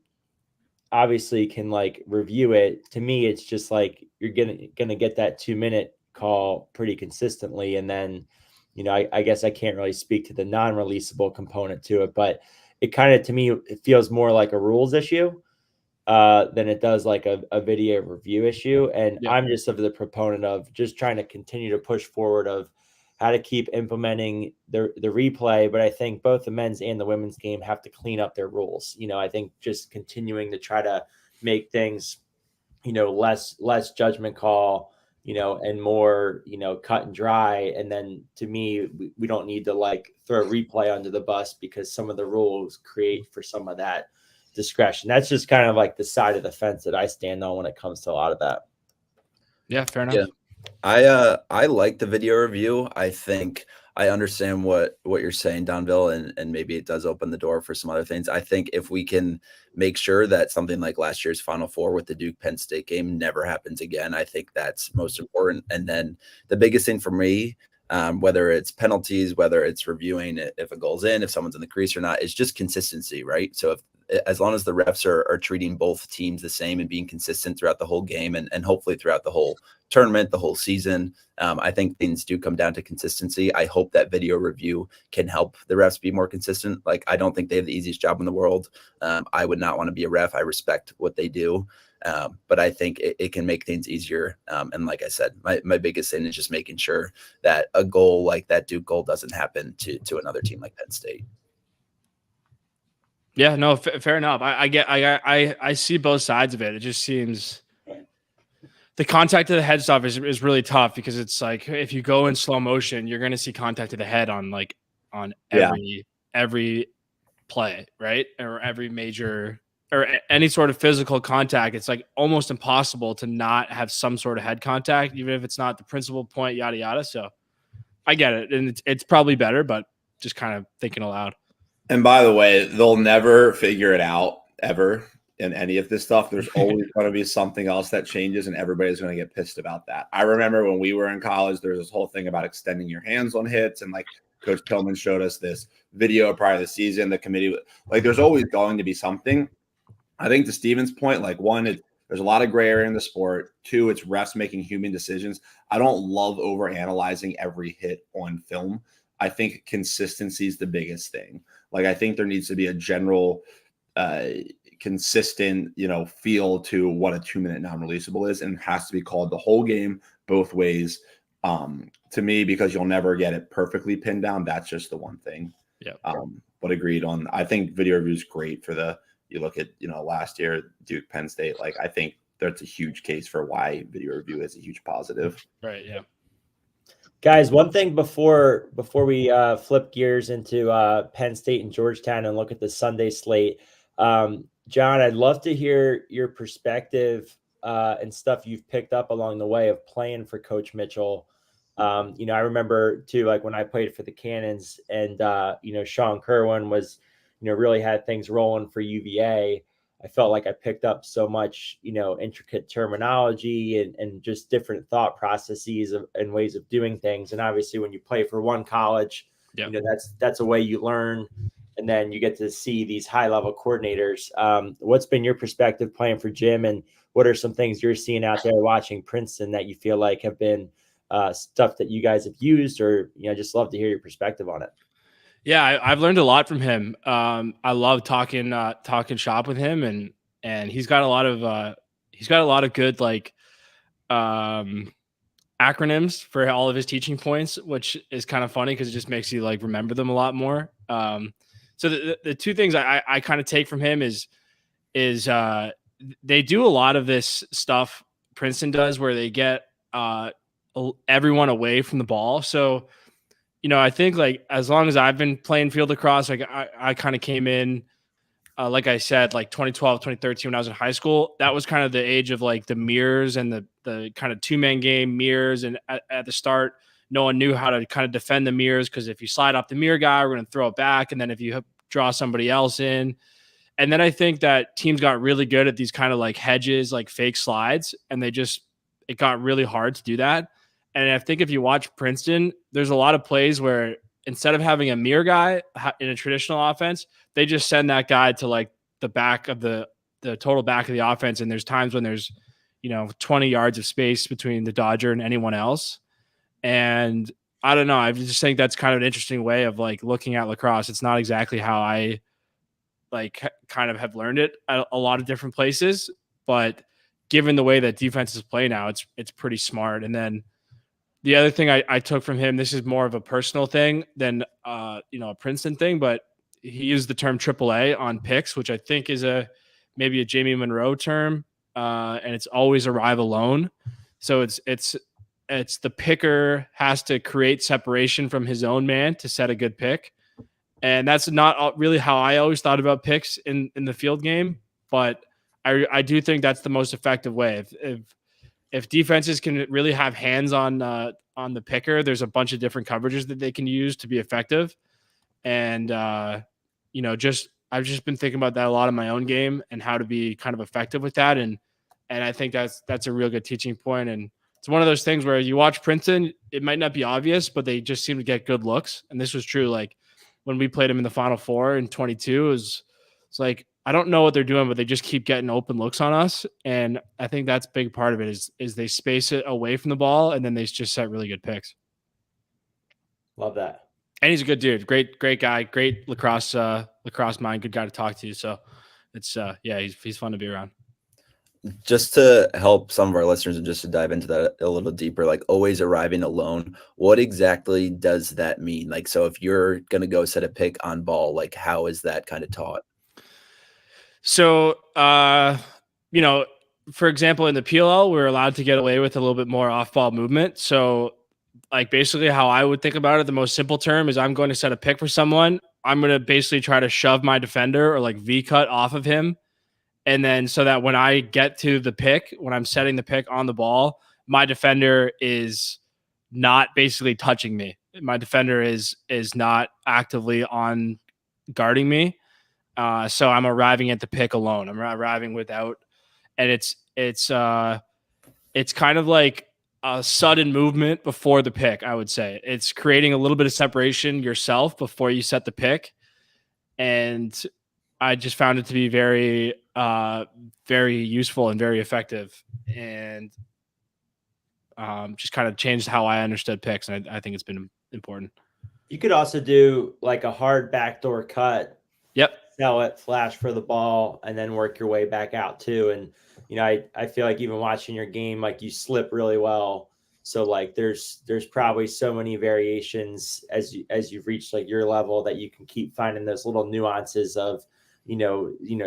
obviously can like review it, to me it's just like you're gonna get that 2-minute call pretty consistently. And then I guess I can't really speak to the non-releasable component to it, but it kind of, to me, it feels more like a rules issue than it does like a video review issue. And Yep. I'm just of the proponent of just trying to continue to push forward of how to keep implementing the replay. But I think both the men's and the women's game have to clean up their rules. I think just continuing to try to make things, less judgment call, and more, cut and dry. And then to me, we don't need to like throw a replay under the bus because some of the rules create for some of that discretion. That's just kind of like the side of the fence that I stand on when it comes to a lot of that. Yeah, fair enough. Yeah. I like the video review. I think I understand what you're saying, Donville, and maybe it does open the door for some other things. I think if we can make sure that something like last year's Final Four with the Duke Penn State game never happens again, I think that's most important. And then the biggest thing for me, whether it's penalties, whether it's reviewing if a goal's in, if someone's in the crease or not, is just consistency, right? So as long as the refs are treating both teams the same and being consistent throughout the whole game and hopefully throughout the whole tournament, the whole season, I think things do come down to consistency. I hope that video review can help the refs be more consistent. Like, I don't think they have the easiest job in the world. I would not want to be a ref. I respect what they do. But I think it can make things easier. And like I said, my biggest thing is just making sure that a goal like that Duke goal doesn't happen to another team like Penn State. Yeah, no, fair enough. I see both sides of it. It just seems the contact to the head stuff is really tough because it's like if you go in slow motion, you're going to see contact to the head on every play, right? Or every major or any sort of physical contact. It's like almost impossible to not have some sort of head contact, even if it's not the principal point, yada yada. So I get it, and it's probably better, but just kind of thinking aloud. And by the way, they'll never figure it out ever in any of this stuff. There's always going to be something else that changes, and everybody's going to get pissed about that. I remember when we were in college, there was this whole thing about extending your hands on hits, and like Coach Tillman showed us this video prior to the season. The committee, like, there's always going to be something. I think to Steven's point, like, one, there's a lot of gray area in the sport. Two, it's refs making human decisions. I don't love overanalyzing every hit on film. I think consistency is the biggest thing. Like, I think there needs to be a general consistent, feel to what a 2-minute non-releasable is, and it has to be called the whole game, both ways. To me, because you'll never get it perfectly pinned down. That's just the one thing. Yeah. But agreed on. I think video review is great for you look at, last year, Duke, Penn State. Like, I think that's a huge case for why video review is a huge positive. Right. Yeah. Guys, one thing before we flip gears into Penn State and Georgetown and look at the Sunday slate, John, I'd love to hear your perspective and stuff you've picked up along the way of playing for Coach Mitchell. I remember too, like when I played for the Cannons, and Sean Kerwin was, really had things rolling for UVA. I felt like I picked up so much, intricate terminology and just different thought processes and ways of doing things. And obviously when you play for one college, that's a way you learn. And then you get to see these high level coordinators. What's been your perspective playing for Jim, and what are some things you're seeing out there watching Princeton that you feel like have been stuff that you guys have used, or, just love to hear your perspective on it. Yeah, I've learned a lot from him. I love talking shop with him, and he's got a lot of good like acronyms for all of his teaching points, which is kind of funny because it just makes you like remember them a lot more. So the two things I kind of take from him is they do a lot of this stuff Princeton does where they get everyone away from the ball. So, I think like as long as I've been playing field lacrosse, like I kind of came in, like I said, like 2012, 2013, when I was in high school. That was kind of the age of like the mirrors and the kind of 2-man game mirrors. And at the start, no one knew how to kind of defend the mirrors, because if you slide off the mirror guy, we're going to throw it back. And then if you draw somebody else in. And then I think that teams got really good at these kind of like hedges, like fake slides. And it got really hard to do that. And I think if you watch Princeton, there's a lot of plays where instead of having a mirror guy in a traditional offense, they just send that guy to like the back of the total back of the offense. And there's times when there's, 20 yards of space between the Dodger and anyone else. And I don't know. I just think that's kind of an interesting way of like looking at lacrosse. It's not exactly how I like kind of have learned it at a lot of different places, but given the way that defenses play now, it's pretty smart. And then the other thing I took from him, this is more of a personal thing than a Princeton thing, but he used the term AAA on picks, which I think is maybe a Jamie Monroe term, and it's always arrive alone. So it's the picker has to create separation from his own man to set a good pick, and that's not really how I always thought about picks in the field game, but I do think that's the most effective way. If defenses can really have hands on the picker, there's a bunch of different coverages that they can use to be effective. And, I've just been thinking about that a lot in my own game and how to be kind of effective with that. And I think that's a real good teaching point. And it's one of those things where you watch Princeton, it might not be obvious, but they just seem to get good looks. And this was true. Like when we played them in the Final Four in 22, it's like, I don't know what they're doing, but they just keep getting open looks on us. And I think that's a big part of it is they space it away from the ball, and then they just set really good picks. Love that. And he's a good dude. Great guy. Great lacrosse mind. Good guy to talk to. So it's he's fun to be around. Just to help some of our listeners and just to dive into that a little deeper, like always arriving alone, what exactly does that mean? Like, so if you're going to go set a pick on ball, like how is that kind of taught? So, for example, in the PLL, we're allowed to get away with a little bit more off-ball movement. So, like, basically how I would think about it, the most simple term is I'm going to set a pick for someone. I'm going to basically try to shove my defender or like V-cut off of him. And then so that when I get to the pick, when I'm setting the pick on the ball, my defender is not basically touching me. My defender is not actively on guarding me. So I'm arriving at the pick alone. I'm arriving without, and it's kind of like a sudden movement before the pick. I would say it's creating a little bit of separation yourself before you set the pick, and I just found it to be very, very useful and very effective, and just kind of changed how I understood picks. And I think it's been important. You could also do like a hard backdoor cut. Yep. Sell it, flash for the ball, and then work your way back out too. And I feel like even watching your game, like you slip really well. So like there's probably so many variations as you've reached like your level that you can keep finding those little nuances of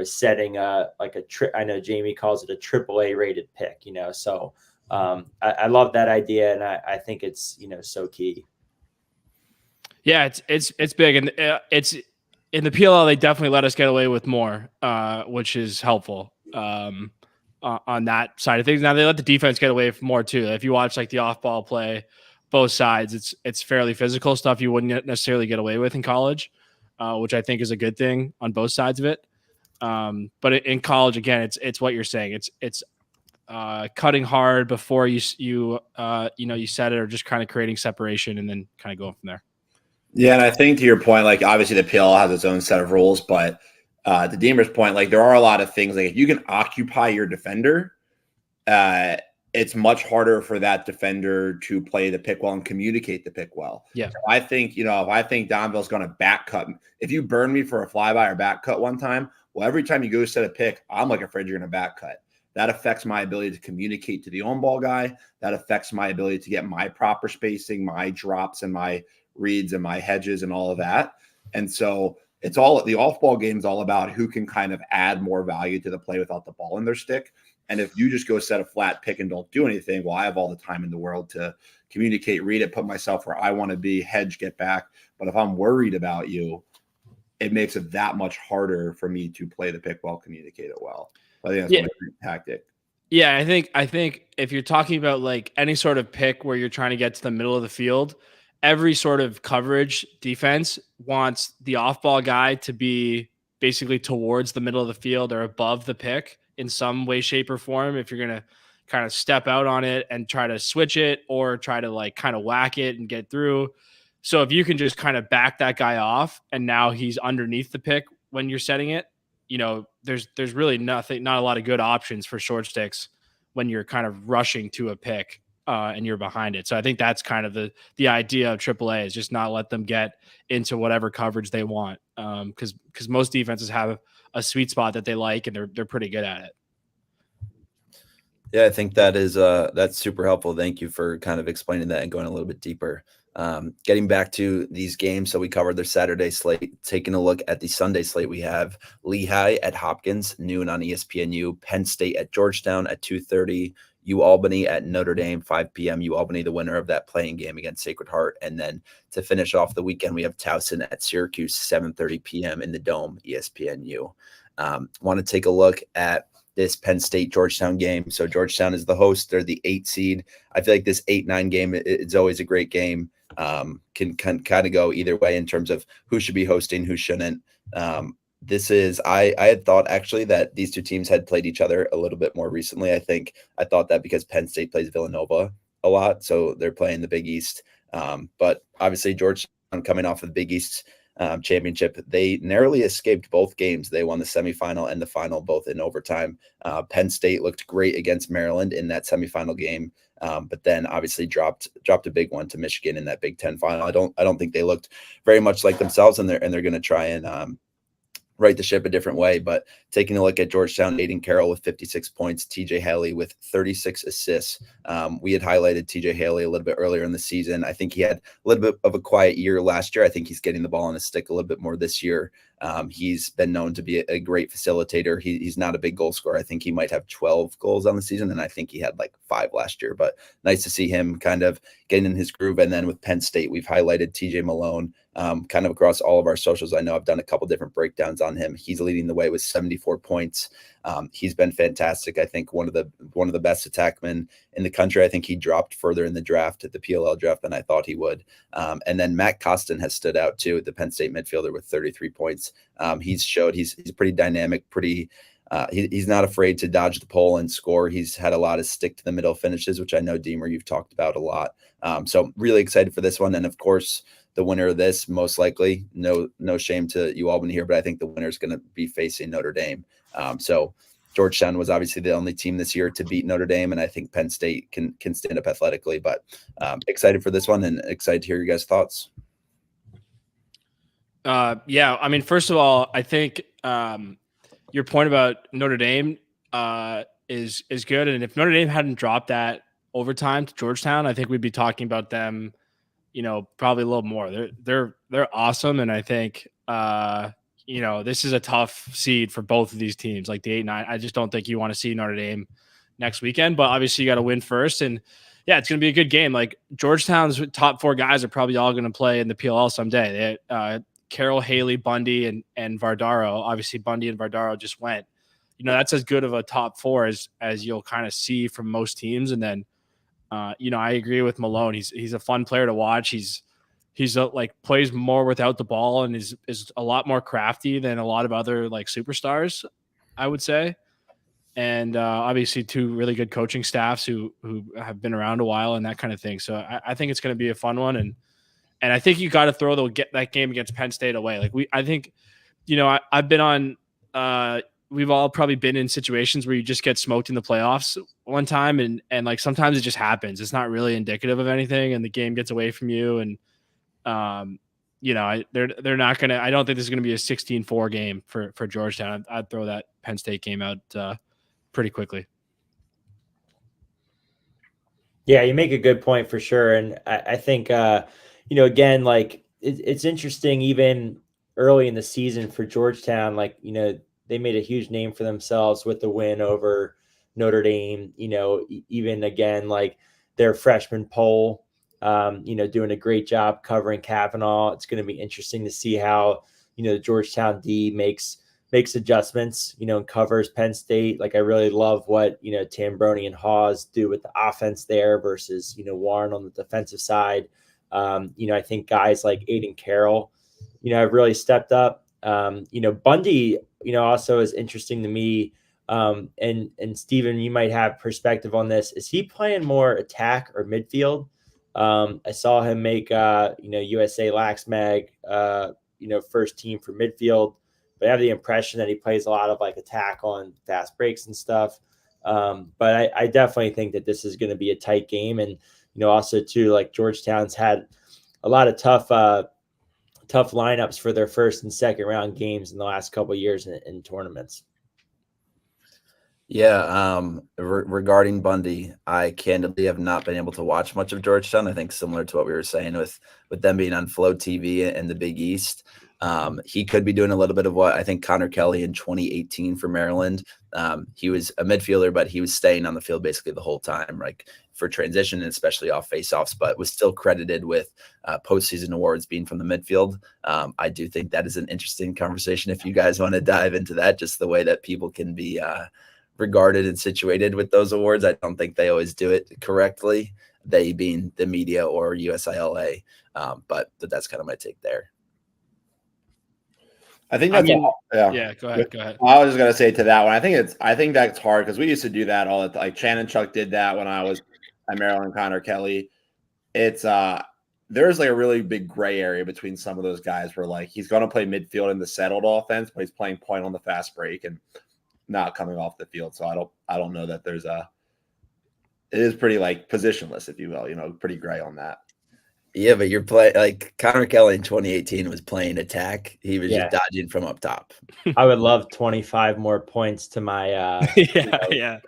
setting a trip. I know Jamie calls it a AAA rated pick. So I love that idea, and I think it's so key. Yeah, it's big, and it's in the PLL. They definitely let us get away with more, which is helpful on that side of things. Now they let the defense get away with more too. If you watch like the off-ball play, both sides, it's fairly physical stuff you wouldn't necessarily get away with in college, which I think is a good thing on both sides of it. But in college, again, it's what you're saying. It's cutting hard before you set it, or just kind of creating separation and then kind of going from there. Yeah, and I think to your point, like obviously the PL has its own set of rules, but to Deemer's point, like there are a lot of things. Like if you can occupy your defender, it's much harder for that defender to play the pick well and communicate the pick well. Yeah, so I think if I think Donville's going to back cut, if you burn me for a flyby or back cut one time, well, every time you go set a pick, I'm like afraid you're going to back cut. That affects my ability to communicate to the on ball guy. That affects my ability to get my proper spacing, my drops, and my reads and my hedges and all of that. And so it's all the off-ball game is all about who can kind of add more value to the play without the ball in their stick. And if you just go set a flat pick and don't do anything, well, I have all the time in the world to communicate, read it, put myself where I want to be, hedge, get back. But if I'm worried about you, it makes it that much harder for me to play the pick well, communicate it well. I think that's one tactic. Yeah, I think if you're talking about like any sort of pick where you're trying to get to the middle of the field, every sort of coverage defense wants the off-ball guy to be basically towards the middle of the field or above the pick in some way, shape, or form. If you're going to kind of step out on it and try to switch it or try to like kind of whack it and get through. So if you can just kind of back that guy off and now he's underneath the pick when you're setting it, there's really not a lot of good options for short sticks when you're kind of rushing to a pick and you're behind it. So I think that's kind of the idea of AAA is just not let them get into whatever coverage they want. Because most defenses have a sweet spot that they like and they're pretty good at it. Yeah, I think that's super helpful. Thank you for kind of explaining that and going a little bit deeper. Getting back to these games, so we covered the Saturday slate. Taking a look at the Sunday slate, we have Lehigh at Hopkins, noon on ESPNU, Penn State at Georgetown at 2:30, UAlbany at Notre Dame, 5 p.m. UAlbany, the winner of that playing game against Sacred Heart. And then to finish off the weekend, we have Towson at Syracuse, 7:30 p.m. in the Dome, ESPNU. Want to take a look at this Penn State Georgetown game. So Georgetown is the host. They're the 8 seed. I feel like this 8-9 game, it's always a great game. Can kind of go either way in terms of who should be hosting, who shouldn't. I had thought actually that these two teams had played each other a little bit more recently. I thought that because Penn State plays Villanova a lot, so they're playing the Big East. But obviously Georgetown coming off of the Big East championship, they narrowly escaped both games. They won the semifinal and the final both in overtime. Penn State looked great against Maryland in that semifinal game, but then obviously dropped a big one to Michigan in that Big Ten final. I don't think they looked very much like themselves, and they're going to try and right the ship a different way. But taking a look at Georgetown, Aiden Carroll with 56 points, TJ Haley with 36 assists. We had highlighted TJ Haley a little bit earlier in the season. I think he had a little bit of a quiet year last year. I think he's getting the ball on his stick a little bit more this year. He's been known to be a great facilitator. He's not a big goal scorer. I think he might have 12 goals on the season, and I think he had like 5 last year. But nice to see him kind of getting in his groove. And then with Penn State, we've highlighted TJ Malone kind of across all of our socials. I know I've done a couple different breakdowns on him. He's leading the way with 74 points. He's been fantastic. I think one of the best attackmen in the country. I think he dropped further in the draft, at the PLL draft, than I thought he would. And then Matt Costin has stood out too, the Penn State midfielder, with 33 points. He's showed he's pretty dynamic, he's not afraid to dodge the pole and score. He's had a lot of stick to the middle finishes, which I know, Deemer, you've talked about a lot. So really excited for this one. And of course, the winner of this, most likely, no shame to you Albany here, but I think the winner is going to be facing Notre Dame. So Georgetown was obviously the only team this year to beat Notre Dame, and I think Penn State can stand up athletically. But excited for this one, and excited to hear your guys' thoughts. Yeah, I mean, first of all, I think your point about Notre Dame is good, and if Notre Dame hadn't dropped that overtime to Georgetown, I think we'd be talking about them, probably a little more. They're awesome, and I think this is a tough seed for both of these teams, like the 8-9. I just don't think you want to see Notre Dame next weekend, but obviously you got to win first, and yeah, it's going to be a good game. Like Georgetown's top 4 guys are probably all going to play in the PLL someday. Carroll, Haley, Bundy, and Vardaro. Obviously, Bundy and Vardaro just went. That's as good of a top 4 as you'll kind of see from most teams. And then, I agree with Malone. He's a fun player to watch. He's plays more without the ball and is a lot more crafty than a lot of other like superstars, I would say. And obviously 2 really good coaching staffs who have been around a while and that kind of thing. So I think it's going to be a fun one. And I think you got to throw that game against Penn State away. Like I think, I've been on, we've all probably been in situations where you just get smoked in the playoffs one time. And like, sometimes it just happens. It's not really indicative of anything. And the game gets away from you. And, they're not going to, I don't think this is going to be a 16-4 game for Georgetown. I'd throw that Penn State game out pretty quickly. Yeah, you make a good point for sure. And I think, again, like it's interesting even early in the season for Georgetown, like, they made a huge name for themselves with the win over Notre Dame, even again, like their freshman poll, doing a great job covering Kavanaugh. It's going to be interesting to see how, the Georgetown D makes adjustments, and covers Penn State. Like I really love what, Tambroni and Hawes do with the offense there versus, Warren on the defensive side. I think guys like Aiden Carroll, have really stepped up. Bundy, also is interesting to me. And Stephen, you might have perspective on this. Is he playing more attack or midfield? I saw him make, USA Lax Mag, first team for midfield, but I have the impression that he plays a lot of like attack on fast breaks and stuff. But I definitely think that this is going to be a tight game. And, also too, like Georgetown's had a lot of tough lineups for their first and second round games in the last couple of years in tournaments. Yeah. Regarding Bundy, I candidly have not been able to watch much of Georgetown. I think similar to what we were saying with them being on Flow TV and the Big East. He could be doing a little bit of what I think Connor Kelly in 2018 for Maryland. He was a midfielder, but he was staying on the field basically the whole time, like for transition and especially off faceoffs, but was still credited with postseason awards being from the midfield. I do think that is an interesting conversation if you guys want to dive into that, just the way that people can be regarded and situated with those awards. I don't think they always do it correctly, they being the media or USILA. But that's kind of my take there. I think that's yeah. Go ahead. I was just gonna say to that one. I think that's hard because we used to do that all the time. Like Shannon Chuck did that when I was at Maryland. Connor Kelly. It's there's like a really big gray area between some of those guys where like he's gonna play midfield in the settled offense, but he's playing point on the fast break and not coming off the field. So I don't know that there's it is pretty like positionless, if you will, pretty gray on that. Yeah, but you're playing like Connor Kelly in 2018 was playing attack. He was just dodging from up top. I would love 25 more points to my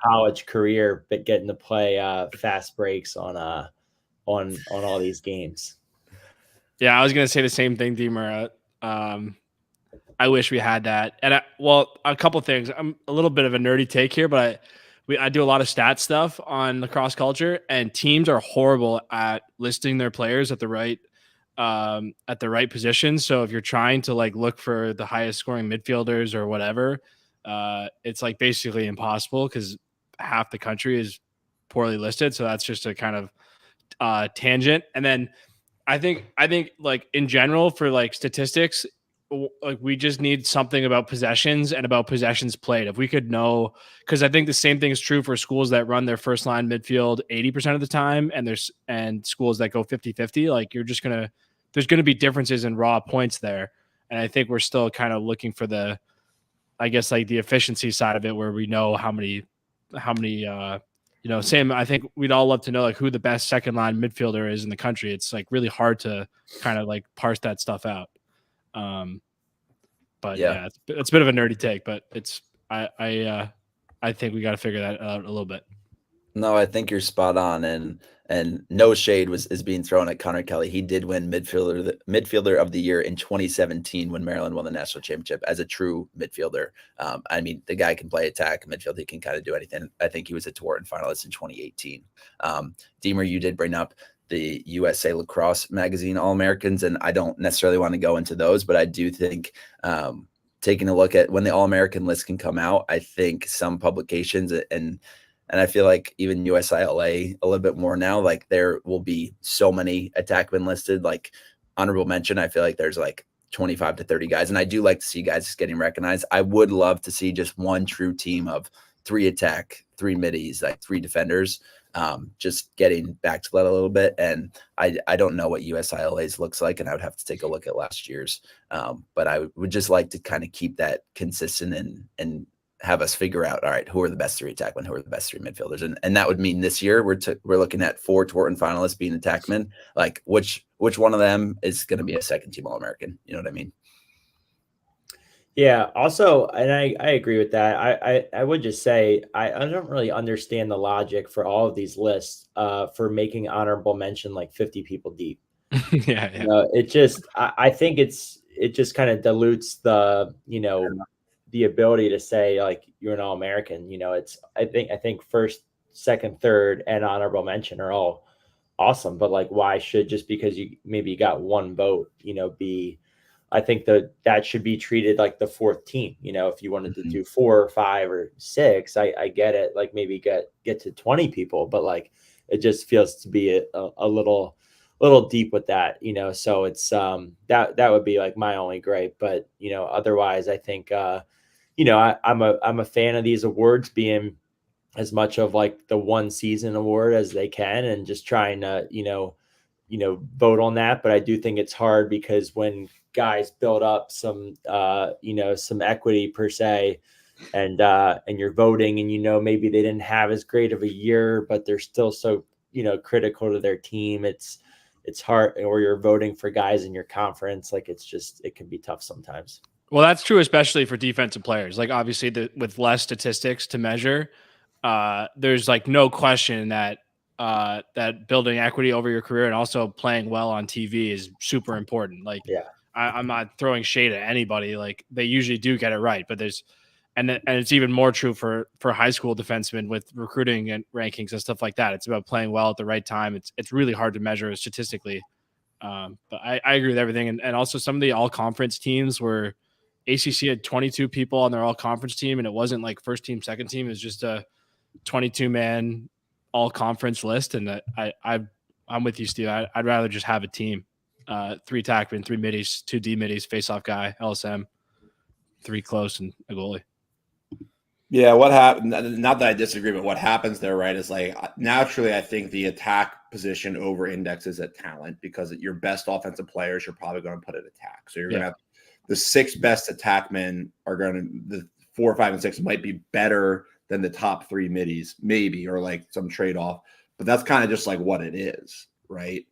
college career, but getting to play fast breaks on all these games. Yeah, I was gonna say the same thing, Deemer. I wish we had that. And a couple things. I'm a little bit of a nerdy take here, but I do a lot of stat stuff on lacrosse culture, and teams are horrible at listing their players at the right position. So if you're trying to like look for the highest scoring midfielders or whatever, it's like basically impossible because half the country is poorly listed. So that's just a kind of tangent. And then I think like in general for like statistics, like we just need something about possessions and about possessions played. If we could know, because I think the same thing is true for schools that run their first line midfield 80% of the time, and schools that go 50-50. Like there's gonna be differences in raw points there, and I think we're still kind of looking for the efficiency side of it, where we know how many Sam, I think we'd all love to know like who the best second line midfielder is in the country. It's like really hard to kind of like parse that stuff out. But yeah, it's a bit of a nerdy take, but I think we got to figure that out a little bit. No, I think you're spot on, and no shade is being thrown at Connor Kelly. He did win midfielder of the year in 2017 when Maryland won the national championship as a true midfielder. I mean, the guy can play attack, midfield. He can kind of do anything. I think he was a Tewaaraton finalist in 2018. Deemer, you did bring up the USA Lacrosse magazine All-Americans, and I don't necessarily want to go into those, but I do think taking a look at when the All-American list can come out, I think some publications and I feel like even USILA a little bit more now, like there will be so many attackmen listed, like honorable mention. I feel like there's like 25 to 30 guys. And I do like to see guys getting recognized. I would love to see just one true team of 3 attack, 3 middies, like 3 defenders, just getting back to that a little bit. And I don't know what USILA's looks like, and I would have to take a look at last year's. But I would just like to kind of keep that consistent and have us figure out, all right, who are the best 3 attackmen, who are the best 3 midfielders. And that would mean this year we're looking at 4 Tewaaraton finalists being attackmen. Like which one of them is going to be a second team All-American? You know what I mean? Yeah. Also, and I agree with that. I would just say I don't really understand the logic for all of these lists for making honorable mention like 50 people deep. Yeah. It just I think it just kind of dilutes the the ability to say like you're an All-American. It's I think first, second, third, and honorable mention are all awesome, but like why should just because you maybe got one vote, be I think that should be treated like the 4th team. If you wanted to do 4 or 5 or 6, I get it. Like maybe get to 20 people, but like it just feels to be a little deep with that, so it's that would be like my only gripe. But otherwise I think I'm a fan of these awards being as much of like the one season award as they can, and just trying to vote on that. But I do think it's hard because when guys build up some some equity per se, and you're voting, and maybe they didn't have as great of a year, but they're still so critical to their team. It's hard, or you're voting for guys in your conference. Like it can be tough sometimes. Well, that's true, especially for defensive players. Like obviously with less statistics to measure, there's like no question that that building equity over your career and also playing well on TV is super important. Like, yeah, I'm not throwing shade at anybody. Like they usually do get it right, but and it's even more true for high school defensemen with recruiting and rankings and stuff like that. It's about playing well at the right time. It's really hard to measure statistically. But I agree with everything. And also some of the all conference teams were ACC had 22 people on their all conference team, and it wasn't like first team, second team. It was just a 22-man all conference list. And I'm with you, Steve. I'd rather just have a team, 3 attackmen, 3 middies, 2 D middies, face-off guy, LSM, 3 close, and a goalie. Yeah, what happened? Not that I disagree, but what happens there, right, is like naturally, I think the attack position over indexes at talent because your best offensive players you're probably going to put at attack. So you're going to have the 6 best attackmen are going to the 4, 5, and 6 might be better than the top 3 middies, maybe, or like some trade off. But that's kind of just like what it is, right?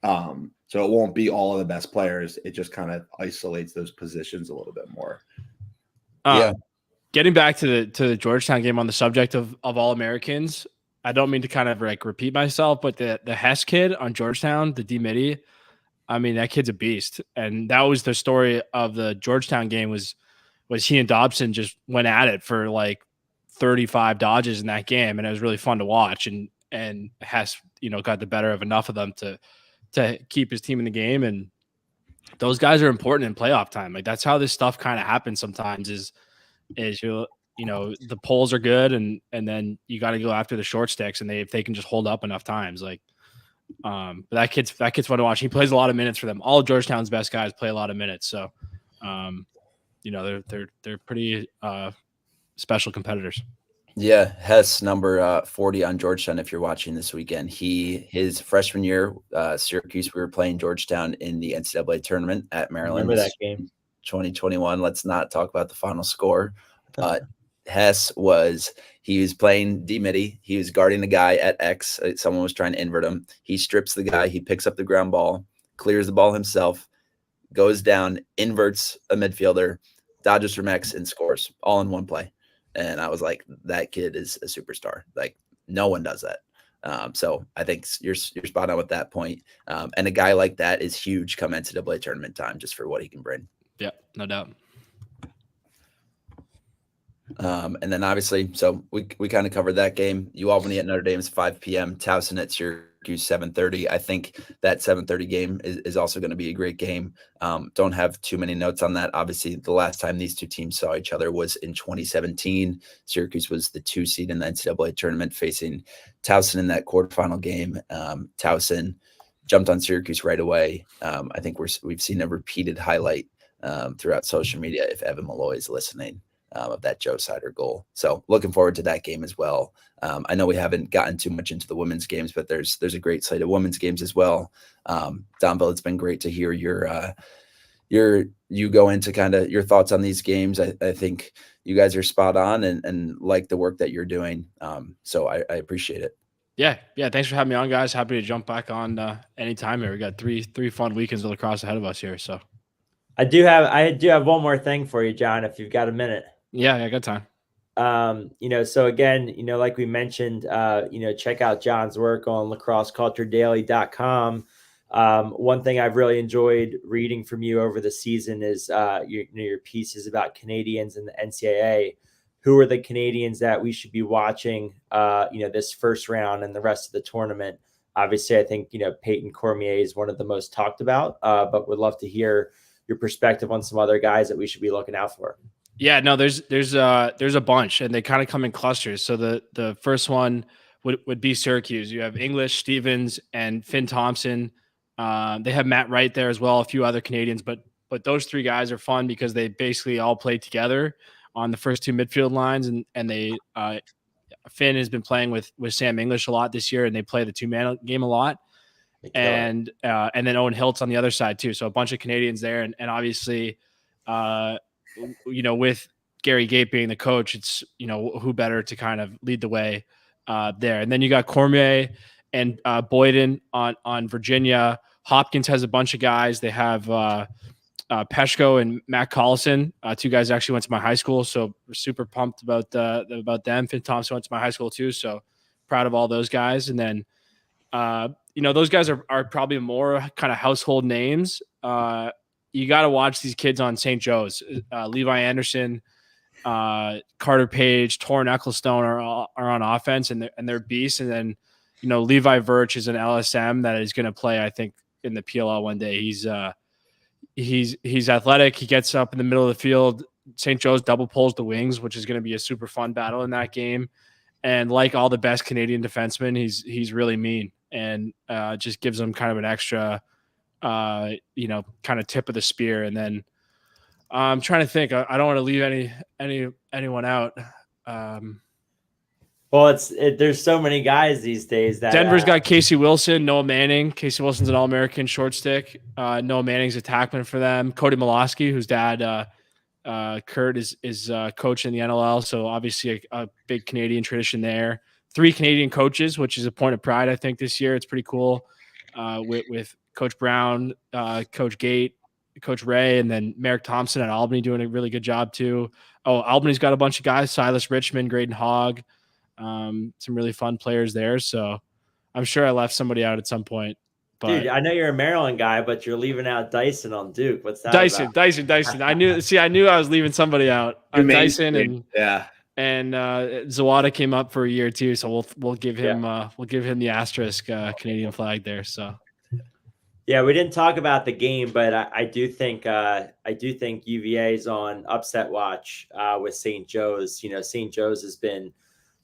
So it won't be all of the best players. It just kind of isolates those positions a little bit more. Getting back to the Georgetown game on the subject of All-Americans, I don't mean to kind of like repeat myself, but the Hess kid on Georgetown, the D midi, I mean, that kid's a beast. And that was the story of the Georgetown game was he and Dobson just went at it for like 35 dodges in that game. And it was really fun to watch. And Hess, got the better of enough of them to keep his team in the game. And those guys are important in playoff time. Like that's how this stuff kind of happens sometimes is the polls are good and then you got to go after the short sticks and if they can just hold up enough times. Like, but that kid's fun to watch. He plays a lot of minutes for them. All of Georgetown's best guys play a lot of minutes. So, they're pretty special competitors. Yeah, Hess number 40 on Georgetown. If you're watching this weekend, his freshman year, Syracuse, we were playing Georgetown in the NCAA tournament at Maryland. Remember that game? 2021. Let's not talk about the final score. Hess he was playing D midi. He was guarding the guy at X. Someone was trying to invert him. He strips the guy. He picks up the ground ball, clears the ball himself, goes down, inverts a midfielder, dodges from X, and scores all in one play. And I was like, that kid is a superstar. Like no one does that. So I think you're spot on with that point. And a guy like that is huge come NCAA tournament time just for what he can bring. Yeah, no doubt. And then obviously, so we kind of covered that game. UAlbany at Notre Dame is 5 p.m. Towson at Syracuse 7:30. I think that 7:30 game is also going to be a great game. Don't have too many notes on that. Obviously, the last time these two teams saw each other was in 2017. Syracuse was the 2 seed in the NCAA tournament facing Towson in that quarterfinal game. Towson jumped on Syracuse right away. I think we've seen a repeated highlight throughout social media if Evan Malloy is listening. Of that Joe Sider goal. So looking forward to that game as well. I know we haven't gotten too much into the women's games, but there's a great slate of women's games as well. Donville, it's been great to hear you go into kind of your thoughts on these games. I think you guys are spot on and like the work that you're doing. So I appreciate it. Yeah. Thanks for having me on, guys. Happy to jump back on anytime here. We got three fun weekends of lacrosse ahead of us here. So I do have one more thing for you, John, if you've got a minute. Yeah, I got time. So again, like we mentioned, check out John's work on lacrosseculturedaily.com. One thing I've really enjoyed reading from you over the season is your pieces about Canadians and the NCAA. Who are the Canadians that we should be watching, this first round and the rest of the tournament? Obviously, I think, Peyton Cormier is one of the most talked about, but would love to hear your perspective on some other guys that we should be looking out for. Yeah, no, there's a bunch and they kind of come in clusters. So the first one would be Syracuse. You have English, Stevens, and Finn Thompson. They have Matt Wright there as well, a few other Canadians, but those 3 guys are fun because they basically all play together on the first 2 midfield lines, and they Finn has been playing with Sam English a lot this year, and they play the 2-man game a lot. And then Owen Hiltz on the other side too. So a bunch of Canadians there, and obviously with Gary Gate being the coach, it's, who better to kind of lead the way there. And then you got Cormier and Boyden on Virginia. Hopkins has a bunch of guys. They have Peshko and Matt Collison. 2 guys actually went to my high school, so we're super pumped about them. Finn Thompson went to my high school too, so proud of all those guys. And then, those guys are probably more kind of household names. You got to watch these kids on St. Joe's. Levi Anderson, Carter Page, Torrin Ecclestone are on offense, and they're beasts. And then, Levi Virch is an LSM that is going to play, I think, in the PLL one day. He's athletic. He gets up in the middle of the field. St. Joe's double pulls the wings, which is going to be a super fun battle in that game. And like all the best Canadian defensemen, he's really mean and just gives them kind of an extra kind of tip of the spear. And then I'm trying to think. I don't want to leave anyone out. Well, there's so many guys these days that Denver's got Casey Wilson, Noah Manning. Casey Wilson's an All-American short stick. Noah Manning's attackman for them. Cody Milosky, whose dad Kurt is coach in the NLL, so obviously a big Canadian tradition there. 3 Canadian coaches, which is a point of pride, I think, this year. It's pretty cool with Coach Brown, Coach Gate, Coach Ray, and then Merrick Thompson at Albany doing a really good job too. Oh, Albany's got a bunch of guys, Silas Richmond, Graydon Hogg, some really fun players there. So I'm sure I left somebody out at some point, But Dude, I know you're a Maryland guy, but you're leaving out Dyson on Duke. What's that Dyson, about? Dyson. I knew I was leaving somebody out. Dyson Yeah. and Zawada came up for a year too, so we'll give him the asterisk Canadian flag there. So Yeah, we didn't talk about the game, but I do think UVA is on upset watch with St. Joe's. You know, St. Joe's has been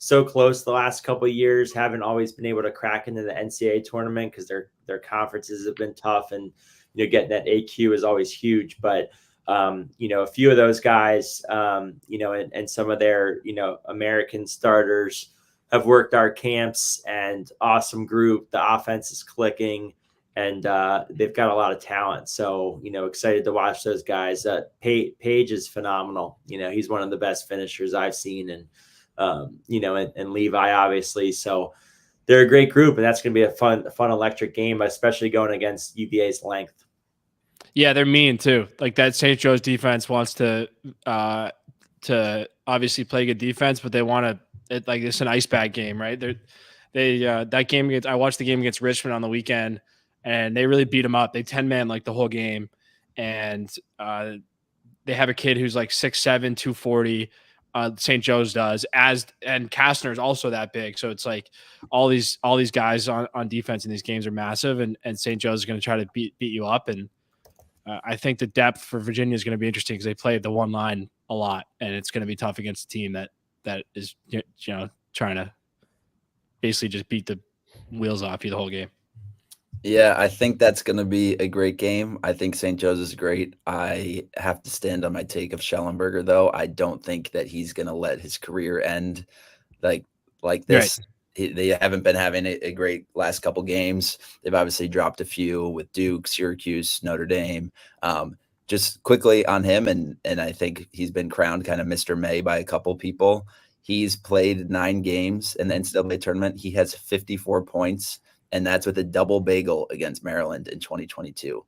so close the last couple of years, haven't always been able to crack into the NCAA tournament because their conferences have been tough, and you know, getting that AQ is always huge. But you know, a few of those guys, you know, and some of their, you know, American starters have worked our camps, and awesome group. The offense is clicking, and they've got a lot of talent. So, you know, excited to watch those guys. Page is phenomenal. You know, he's one of the best finishers I've seen, and you know, and Levi obviously. So they're a great group, and that's going to be a fun electric game, especially going against UVA's length. yeah, they're mean too. Like that St. Joe's defense wants to obviously play good defense, but they want to like it's an ice bag game, right? That game against I watched the game against Richmond on the weekend, and they really beat them up. They 10-man like the whole game, and they have a kid who's like 6'7", 240. St. Joe's does, and Kastner's also that big. So it's like all these guys on defense in these games are massive, and St. Joe's is going to try to beat you up. And I think the depth for Virginia is going to be interesting because they play the one line a lot, and it's going to be tough against a team that is, you know, trying to basically just beat the wheels off you the whole game. Yeah, I think that's going to be a great game. I think St. Joe's is great. I have to stand on my take of Schellenberger, though. I don't think that he's going to let his career end like this. Right. They haven't been having a great last couple games. They've obviously dropped a few with Duke, Syracuse, Notre Dame. Just quickly on him, and I think he's been crowned kind of Mr. May by a couple people. He's played 9 games in the NCAA tournament. He has 54 points. And that's with a double bagel against Maryland in 2022.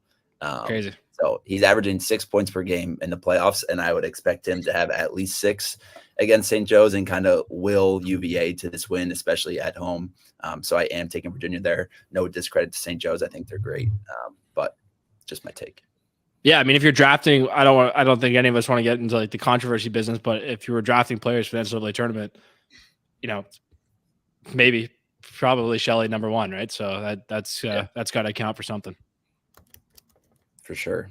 Crazy. So he's averaging 6 points per game in the playoffs, and I would expect him to have at least 6 against St. Joe's and kind of will UVA to this win, especially at home. So I am taking Virginia there. No discredit to St. Joe's. I think they're great, but just my take. Yeah, I mean, if you're drafting, I don't think any of us want to get into like the controversy business, but if you were drafting players for the NCAA tournament, you know, maybe – probably Shelley number 1, right? So that's got to account for something. For sure.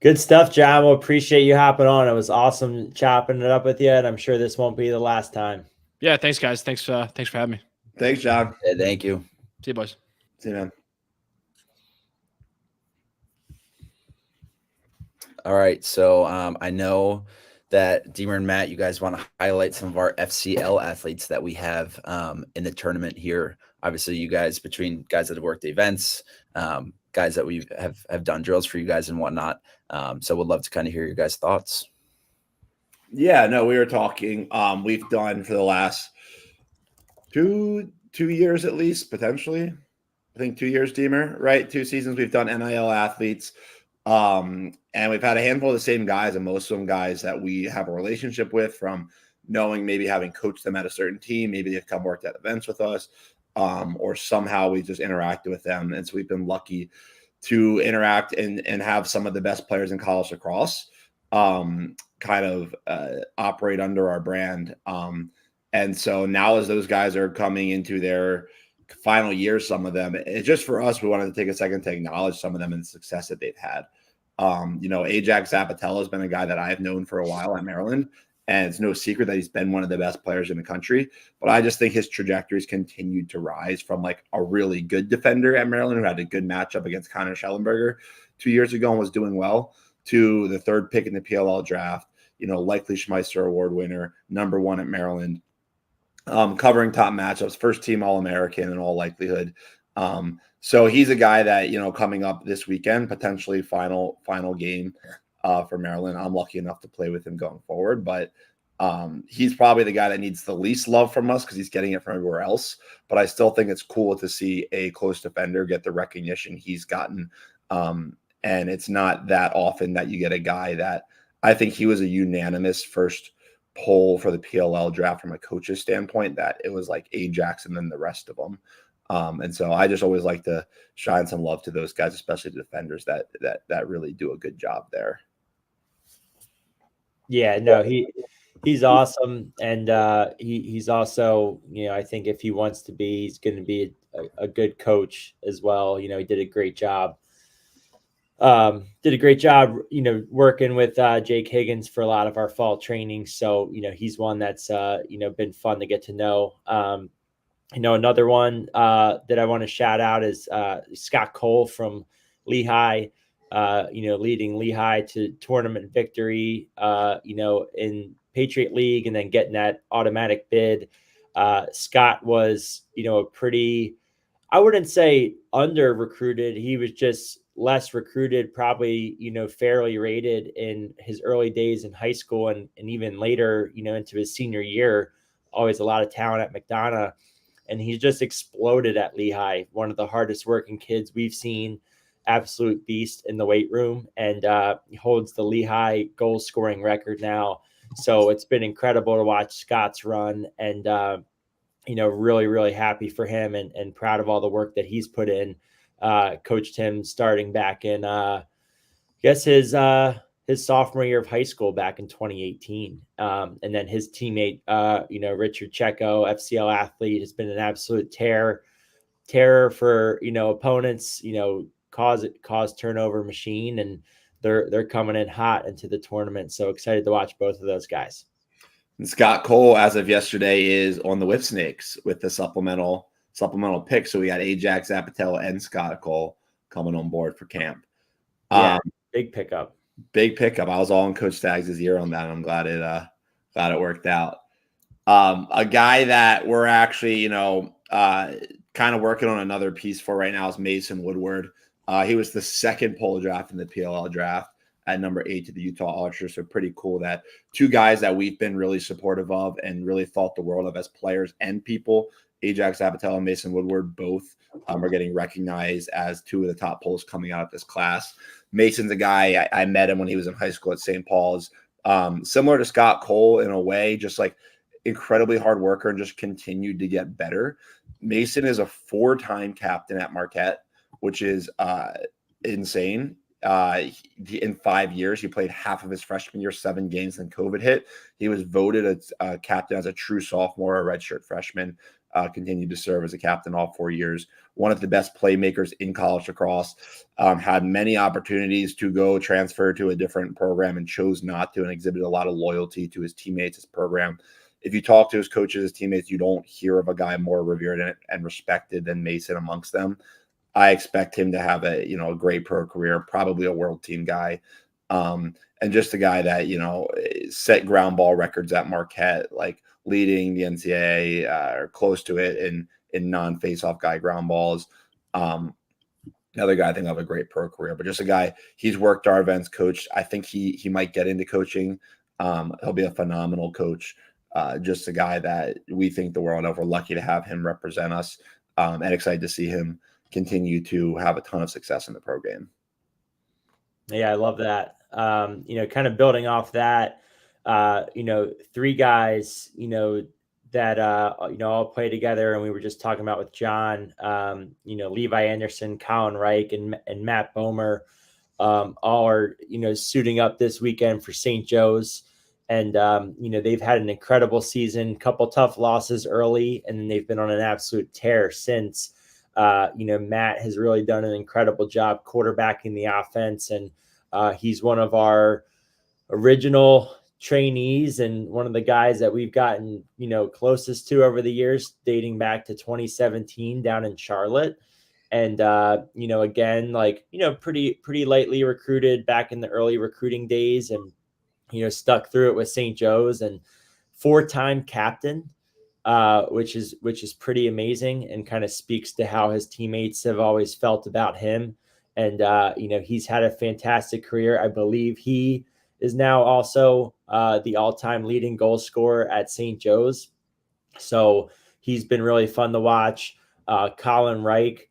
Good stuff, John. We'll appreciate you hopping on. It was awesome chopping it up with you, and I'm sure this won't be the last time. Yeah, thanks, guys. Thanks for having me. Thanks, John. Yeah, thank you. See you, boys. See you, man. All right, so I know that Deemer and Matt, you guys want to highlight some of our FCL athletes that we have in the tournament here. Obviously, you guys, between guys that have worked the events, guys that we have done drills for you guys and whatnot. So would love to kind of hear your guys' thoughts. Yeah, no, we were talking. We've done for the last two years at least, potentially. I think 2 years, Deemer, right? 2 seasons we've done NIL athletes. And we've had a handful of the same guys, and most of them guys that we have a relationship with from knowing, maybe having coached them at a certain team. Maybe they've come worked at events with us, or somehow we just interacted with them. And so we've been lucky to interact and have some of the best players in college lacrosse kind of operate under our brand. And so now as those guys are coming into their final years, some of them, it's just for us, we wanted to take a second to acknowledge some of them and the success that they've had. You know, Ajax Zapatella has been a guy that I've known for a while at Maryland, and it's no secret that he's been one of the best players in the country. But I just think his trajectory's continued to rise from like a really good defender at Maryland who had a good matchup against Connor Schellenberger 2 years ago and was doing well, to the 3rd pick in the PLL draft, you know, likely Schmeister Award winner, number 1 at Maryland, covering top matchups, first team All-American in all likelihood. So he's a guy that, you know, coming up this weekend, potentially final game for Maryland. I'm lucky enough to play with him going forward, but he's probably the guy that needs the least love from us because he's getting it from everywhere else. But I still think it's cool to see a close defender get the recognition he's gotten. And it's not that often that you get a guy that, I think he was a unanimous first poll for the PLL draft from a coach's standpoint, that it was like Ajax and then the rest of them. And so I just always like to shine some love to those guys, especially the defenders that really do a good job there. Yeah, no, he's awesome, and he's also, I think if he wants to be, he's going to be a good coach as well. He did a great job. Working with Jake Higgins for a lot of our fall training. So, he's one that's, been fun to get to know. Another one that I want to shout out is Scott Cole from Lehigh, leading Lehigh to tournament victory, in Patriot League and then getting that automatic bid. Scott was, a pretty, I wouldn't say under recruited. He was just less recruited, probably, fairly rated in his early days in high school and even later, into his senior year. Always a lot of talent at McDonough. And he's just exploded at Lehigh, one of the hardest working kids we've seen, absolute beast in the weight room, and he holds the Lehigh goal scoring record now. So it's been incredible to watch Scott's run, and really, really happy for him and proud of all the work that he's put in. Coached him starting back in, I guess his sophomore year of high school back in 2018. And then his teammate, Richard Checo, FCL athlete, has been an absolute terror for, opponents, cause turnover machine, and they're coming in hot into the tournament. So excited to watch both of those guys. And Scott Cole, as of yesterday, is on the Whip Snakes with the supplemental pick. So we got Ajax Apatow and Scott Cole coming on board for camp. Yeah, big pickup. Big pickup. I was all in Coach Staggs' ear on that. And I'm glad it worked out. A guy that we're actually, kind of working on another piece for right now is Mason Woodward. He was the second pole draft in the PLL draft at number 8 to the Utah Archers. So pretty cool that two guys that we've been really supportive of and really thought the world of as players and people, Ajax Apatow and Mason Woodward, both are getting recognized as two of the top poles coming out of this class. Mason's a guy, I met him when he was in high school at St. Paul's. Similar to Scott Cole in a way, just like incredibly hard worker and just continued to get better. Mason is a 4-time captain at Marquette, which is insane. In 5 years, he played half of his freshman year, 7 games, then COVID hit. He was voted as captain as a true sophomore, a redshirt freshman. Continued to serve as a captain all 4 years. One of the best playmakers in college lacrosse. Had many opportunities to go transfer to a different program and chose not to, and exhibited a lot of loyalty to his teammates, his program. If you talk to his coaches, his teammates, you don't hear of a guy more revered and respected than Mason amongst them. I expect him to have a great pro career, probably a world team guy, and just a guy that set ground ball records at Marquette, like leading the NCAA or close to it in non-face-off guy ground balls. Another guy I think will have a great pro career, but just a guy, he's worked our events, coached. I think he might get into coaching. He'll be a phenomenal coach. Just a guy that we think the world of. We're lucky to have him represent us, and excited to see him continue to have a ton of success in the pro game. Yeah, I love that. Kind of building off that, 3 guys, that, all play together. And we were just talking about with John, Levi Anderson, Colin Reich, and Matt Bomer, all are, suiting up this weekend for St. Joe's. And, they've had an incredible season, couple tough losses early, and then they've been on an absolute tear since. Matt has really done an incredible job quarterbacking the offense, and he's one of our original trainees and one of the guys that we've gotten, closest to over the years, dating back to 2017 down in Charlotte. And, again, pretty lightly recruited back in the early recruiting days, and, stuck through it with St. Joe's, and 4-time captain. Which is pretty amazing, and kind of speaks to how his teammates have always felt about him. And, he's had a fantastic career. I believe he is now also the all-time leading goal scorer at St. Joe's. So he's been really fun to watch. Colin Reich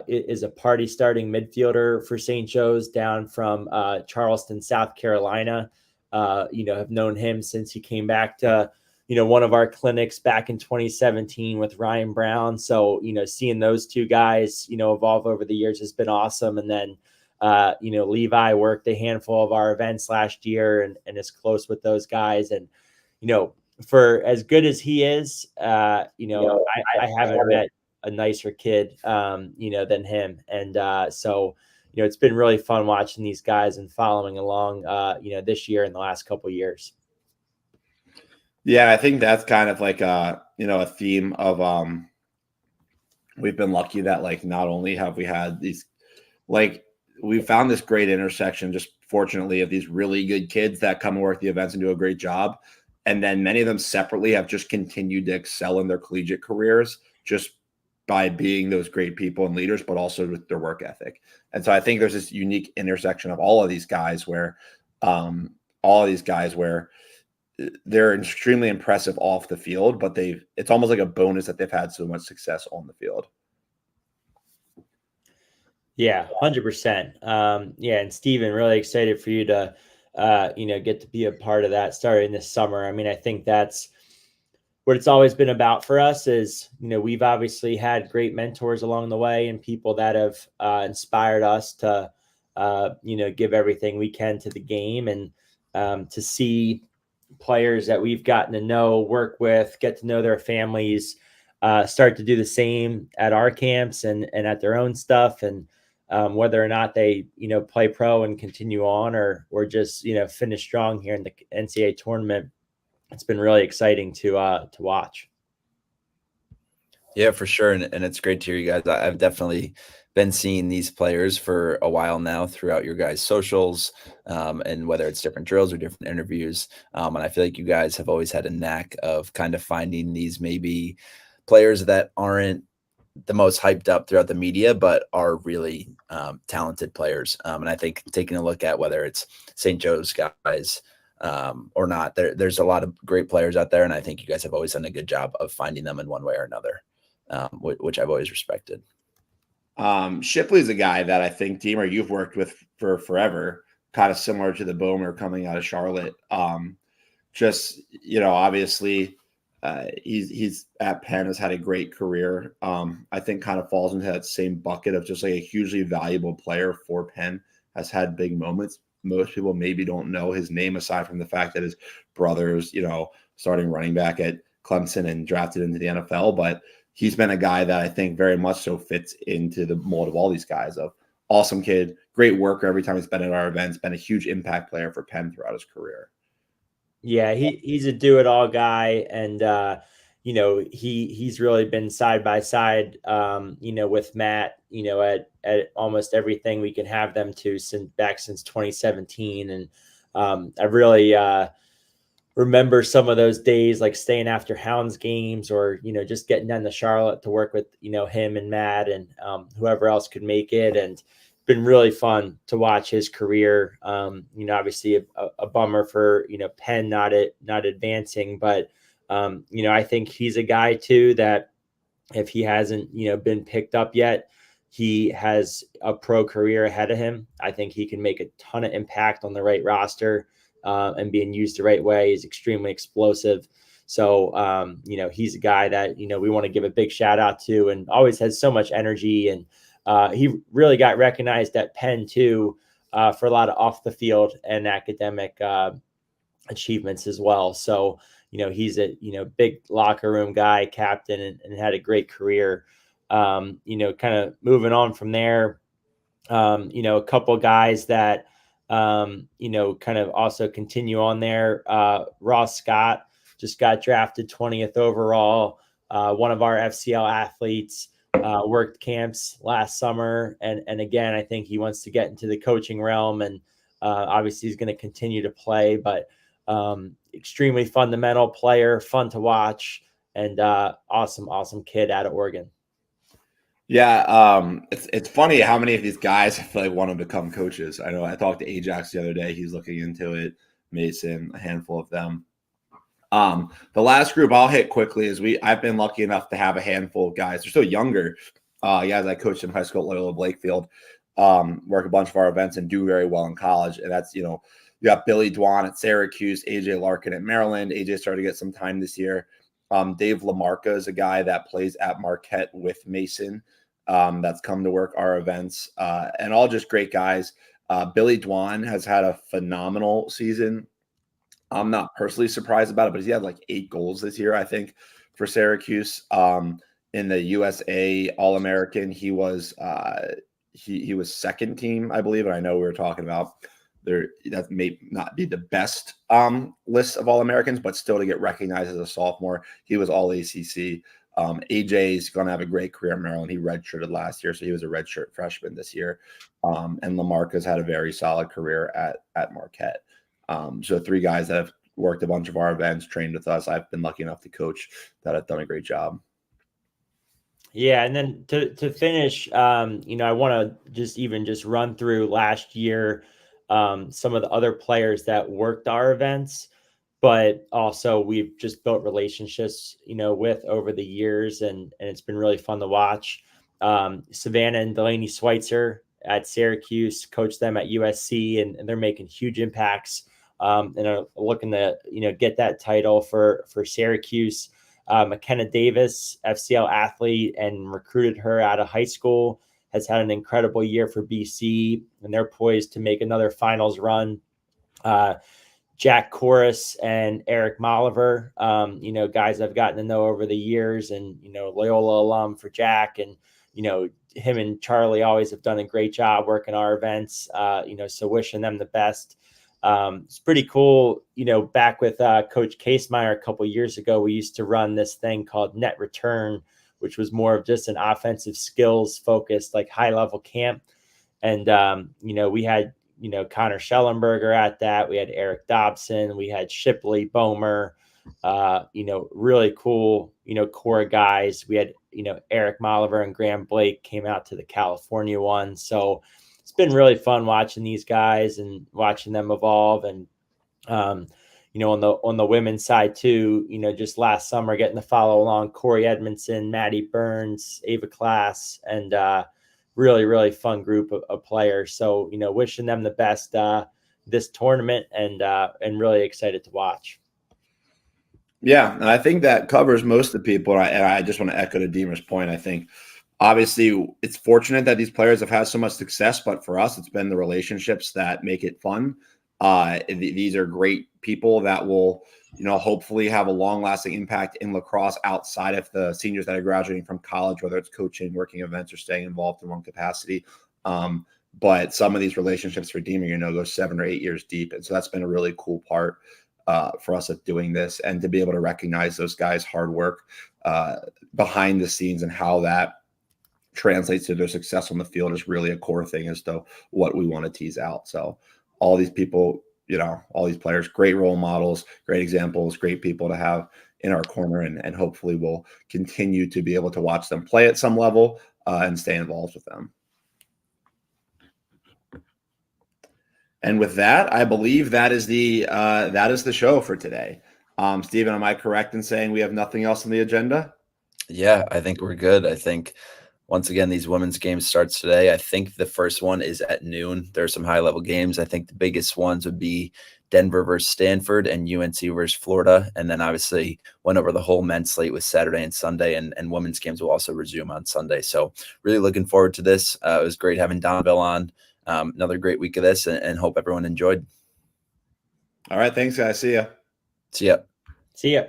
is a party starting midfielder for St. Joe's down from Charleston, South Carolina. Have known him since he came back to one of our clinics back in 2017 with Ryan Brown. So, seeing those two guys, evolve over the years has been awesome. And then, Levi worked a handful of our events last year and is close with those guys. And, for as good as he is, I haven't met a nicer kid, than him. And so, it's been really fun watching these guys and following along, this year and the last couple of years. Yeah, I think that's kind of like a theme of we've been lucky that like not only have we had these like we found this great intersection just fortunately of these really good kids that come and work the events and do a great job. And then many of them separately have just continued to excel in their collegiate careers just by being those great people and leaders, but also with their work ethic. And so I think there's this unique intersection of all of these guys where they're extremely impressive off the field, but it's almost like a bonus that they've had so much success on the field. Yeah, 100%. And Stephen, really excited for you to, get to be a part of that starting this summer. I mean, I think that's what it's always been about for us is, we've obviously had great mentors along the way and people that have inspired us to, give everything we can to the game and to see players that we've gotten to know, work with, get to know their families, start to do the same at our camps and at their own stuff. And whether or not they, play pro and continue on or just, finish strong here in the NCAA tournament, it's been really exciting to watch. Yeah, for sure. And it's great to hear you guys. I've definitely been seeing these players for a while now throughout your guys' socials, and whether it's different drills or different interviews. And I feel like you guys have always had a knack of kind of finding these maybe players that aren't the most hyped up throughout the media, but are really talented players. And I think taking a look at whether it's St. Joe's guys or not, there's a lot of great players out there. And I think you guys have always done a good job of finding them in one way or another, which I've always respected. Shipley's a guy that I think, Deemer, you've worked with for forever, kind of similar to the Boomer coming out of Charlotte. Obviously, he's at Penn, has had a great career. I think kind of falls into that same bucket of just like a hugely valuable player for Penn, has had big moments. Most people maybe don't know his name aside from the fact that his brother's, starting running back at Clemson and drafted into the NFL. But he's been a guy that I think very much so fits into the mold of all these guys of awesome kid, great worker every time he's been at our events, been a huge impact player for Penn throughout his career. Yeah, he's a do-it-all guy, and he's really been side by side, with Matt, at almost everything we can have them to since 2017, and I really remember some of those days, like staying after Hounds games, or just getting down to Charlotte to work with him and Matt and whoever else could make it, and been really fun to watch his career. Obviously a bummer for, Penn not advancing, but, I think he's a guy too, that if he hasn't, been picked up yet, he has a pro career ahead of him. I think he can make a ton of impact on the right roster, and being used the right way. Is extremely explosive. So, he's a guy that, we want to give a big shout out to, and always has so much energy. And, he really got recognized at Penn too, for a lot of off the field and academic achievements as well. So, he's a big locker room guy, captain, and had a great career. Kind of moving on from there, a couple of guys that kind of also continue on there. Ross Scott just got drafted 20th overall. One of our FCL athletes. Worked camps last summer, and again, I think he wants to get into the coaching realm, and obviously he's going to continue to play, but extremely fundamental player, fun to watch, and awesome kid out of Oregon. Yeah, it's funny how many of these guys I feel like want to become coaches. I know I talked to Ajax the other day; he's looking into it. Mason, a handful of them. The last group I'll hit quickly is I've been lucky enough to have a handful of guys. They're still younger. Guys I coached in high school at Loyola Blakefield, work a bunch of our events and do very well in college. And that's, You got Billy Dwan at Syracuse, AJ Larkin at Maryland. AJ started to get some time this year. Dave LaMarca is a guy that plays at Marquette with Mason. That's come to work our events, and all just great guys. Billy Dwan has had a phenomenal season. I'm not personally surprised about it, but he had like 8 goals this year, I think, for Syracuse. In the USA All-American, he was he was second team, I believe. And I know we were talking about that may not be the best list of All-Americans, but still to get recognized as a sophomore, he was All ACC. AJ is going to have a great career in Maryland. He redshirted last year, so he was a redshirt freshman this year. And LaMarca's had a very solid career at Marquette. So 3 guys that have worked a bunch of our events, trained with us. I've been lucky enough to coach that have done a great job. Yeah, and then to finish, I want to just run through last year, some of the other players that worked our events, but also we've just built relationships, with over the years, and it's been really fun to watch. Savannah and Delaney Schweitzer at Syracuse, coached them at USC, and they're making huge impacts, and are looking to, get that title for Syracuse. McKenna Davis, FCL athlete, and recruited her out of high school, has had an incredible year for BC, and they're poised to make another finals run. Jack Corus and Eric Molliver, guys I've gotten to know over the years, and, Loyola alum for Jack, and, him and Charlie always have done a great job working our events, so wishing them the best. It's pretty cool, back with Coach Casemeyer a couple of years ago, we used to run this thing called Net Return, which was more of just an offensive skills focused, like high level camp. And, we had, Connor Schellenberger at that. We had Eric Dobson. We had Shipley Bomer, really cool, core guys. We had, Eric Molliver and Graham Blake came out to the California one. So it's been really fun watching these guys and watching them evolve. And, on the women's side too, just last summer, getting to follow along Corey Edmondson, Maddie Burns, Ava Class, and, really, really fun group of players. So, wishing them the best this tournament, and really excited to watch. Yeah, and I think that covers most of the people. And I just want to echo to Deemer's point. I think obviously it's fortunate that these players have had so much success, but for us, it's been the relationships that make it fun. These are great people that will, hopefully have a long-lasting impact in lacrosse outside of the seniors that are graduating from college, whether it's coaching, working events, or staying involved in one capacity. But some of these relationships for Deemer, go 7 or 8 years deep. And so that's been a really cool part for us of doing this, and to be able to recognize those guys' hard work behind the scenes and how that translates to their success on the field is really a core thing as to what we want to tease out. So all these people, all these players, great role models, great examples, great people to have in our corner, and hopefully we'll continue to be able to watch them play at some level and stay involved with them. And with that, I believe that is the show for today. Stephen, am I correct in saying we have nothing else on the agenda? Yeah, I think we're good. I think once again, these women's games starts today. I think the first one is at noon. There are some high-level games. I think the biggest ones would be Denver versus Stanford and UNC versus Florida. And then obviously went over the whole men's slate with Saturday and Sunday, and women's games will also resume on Sunday. So really looking forward to this. It was great having Donville on. Another great week of this, and hope everyone enjoyed. All right. Thanks, guys. See ya. See ya. See ya.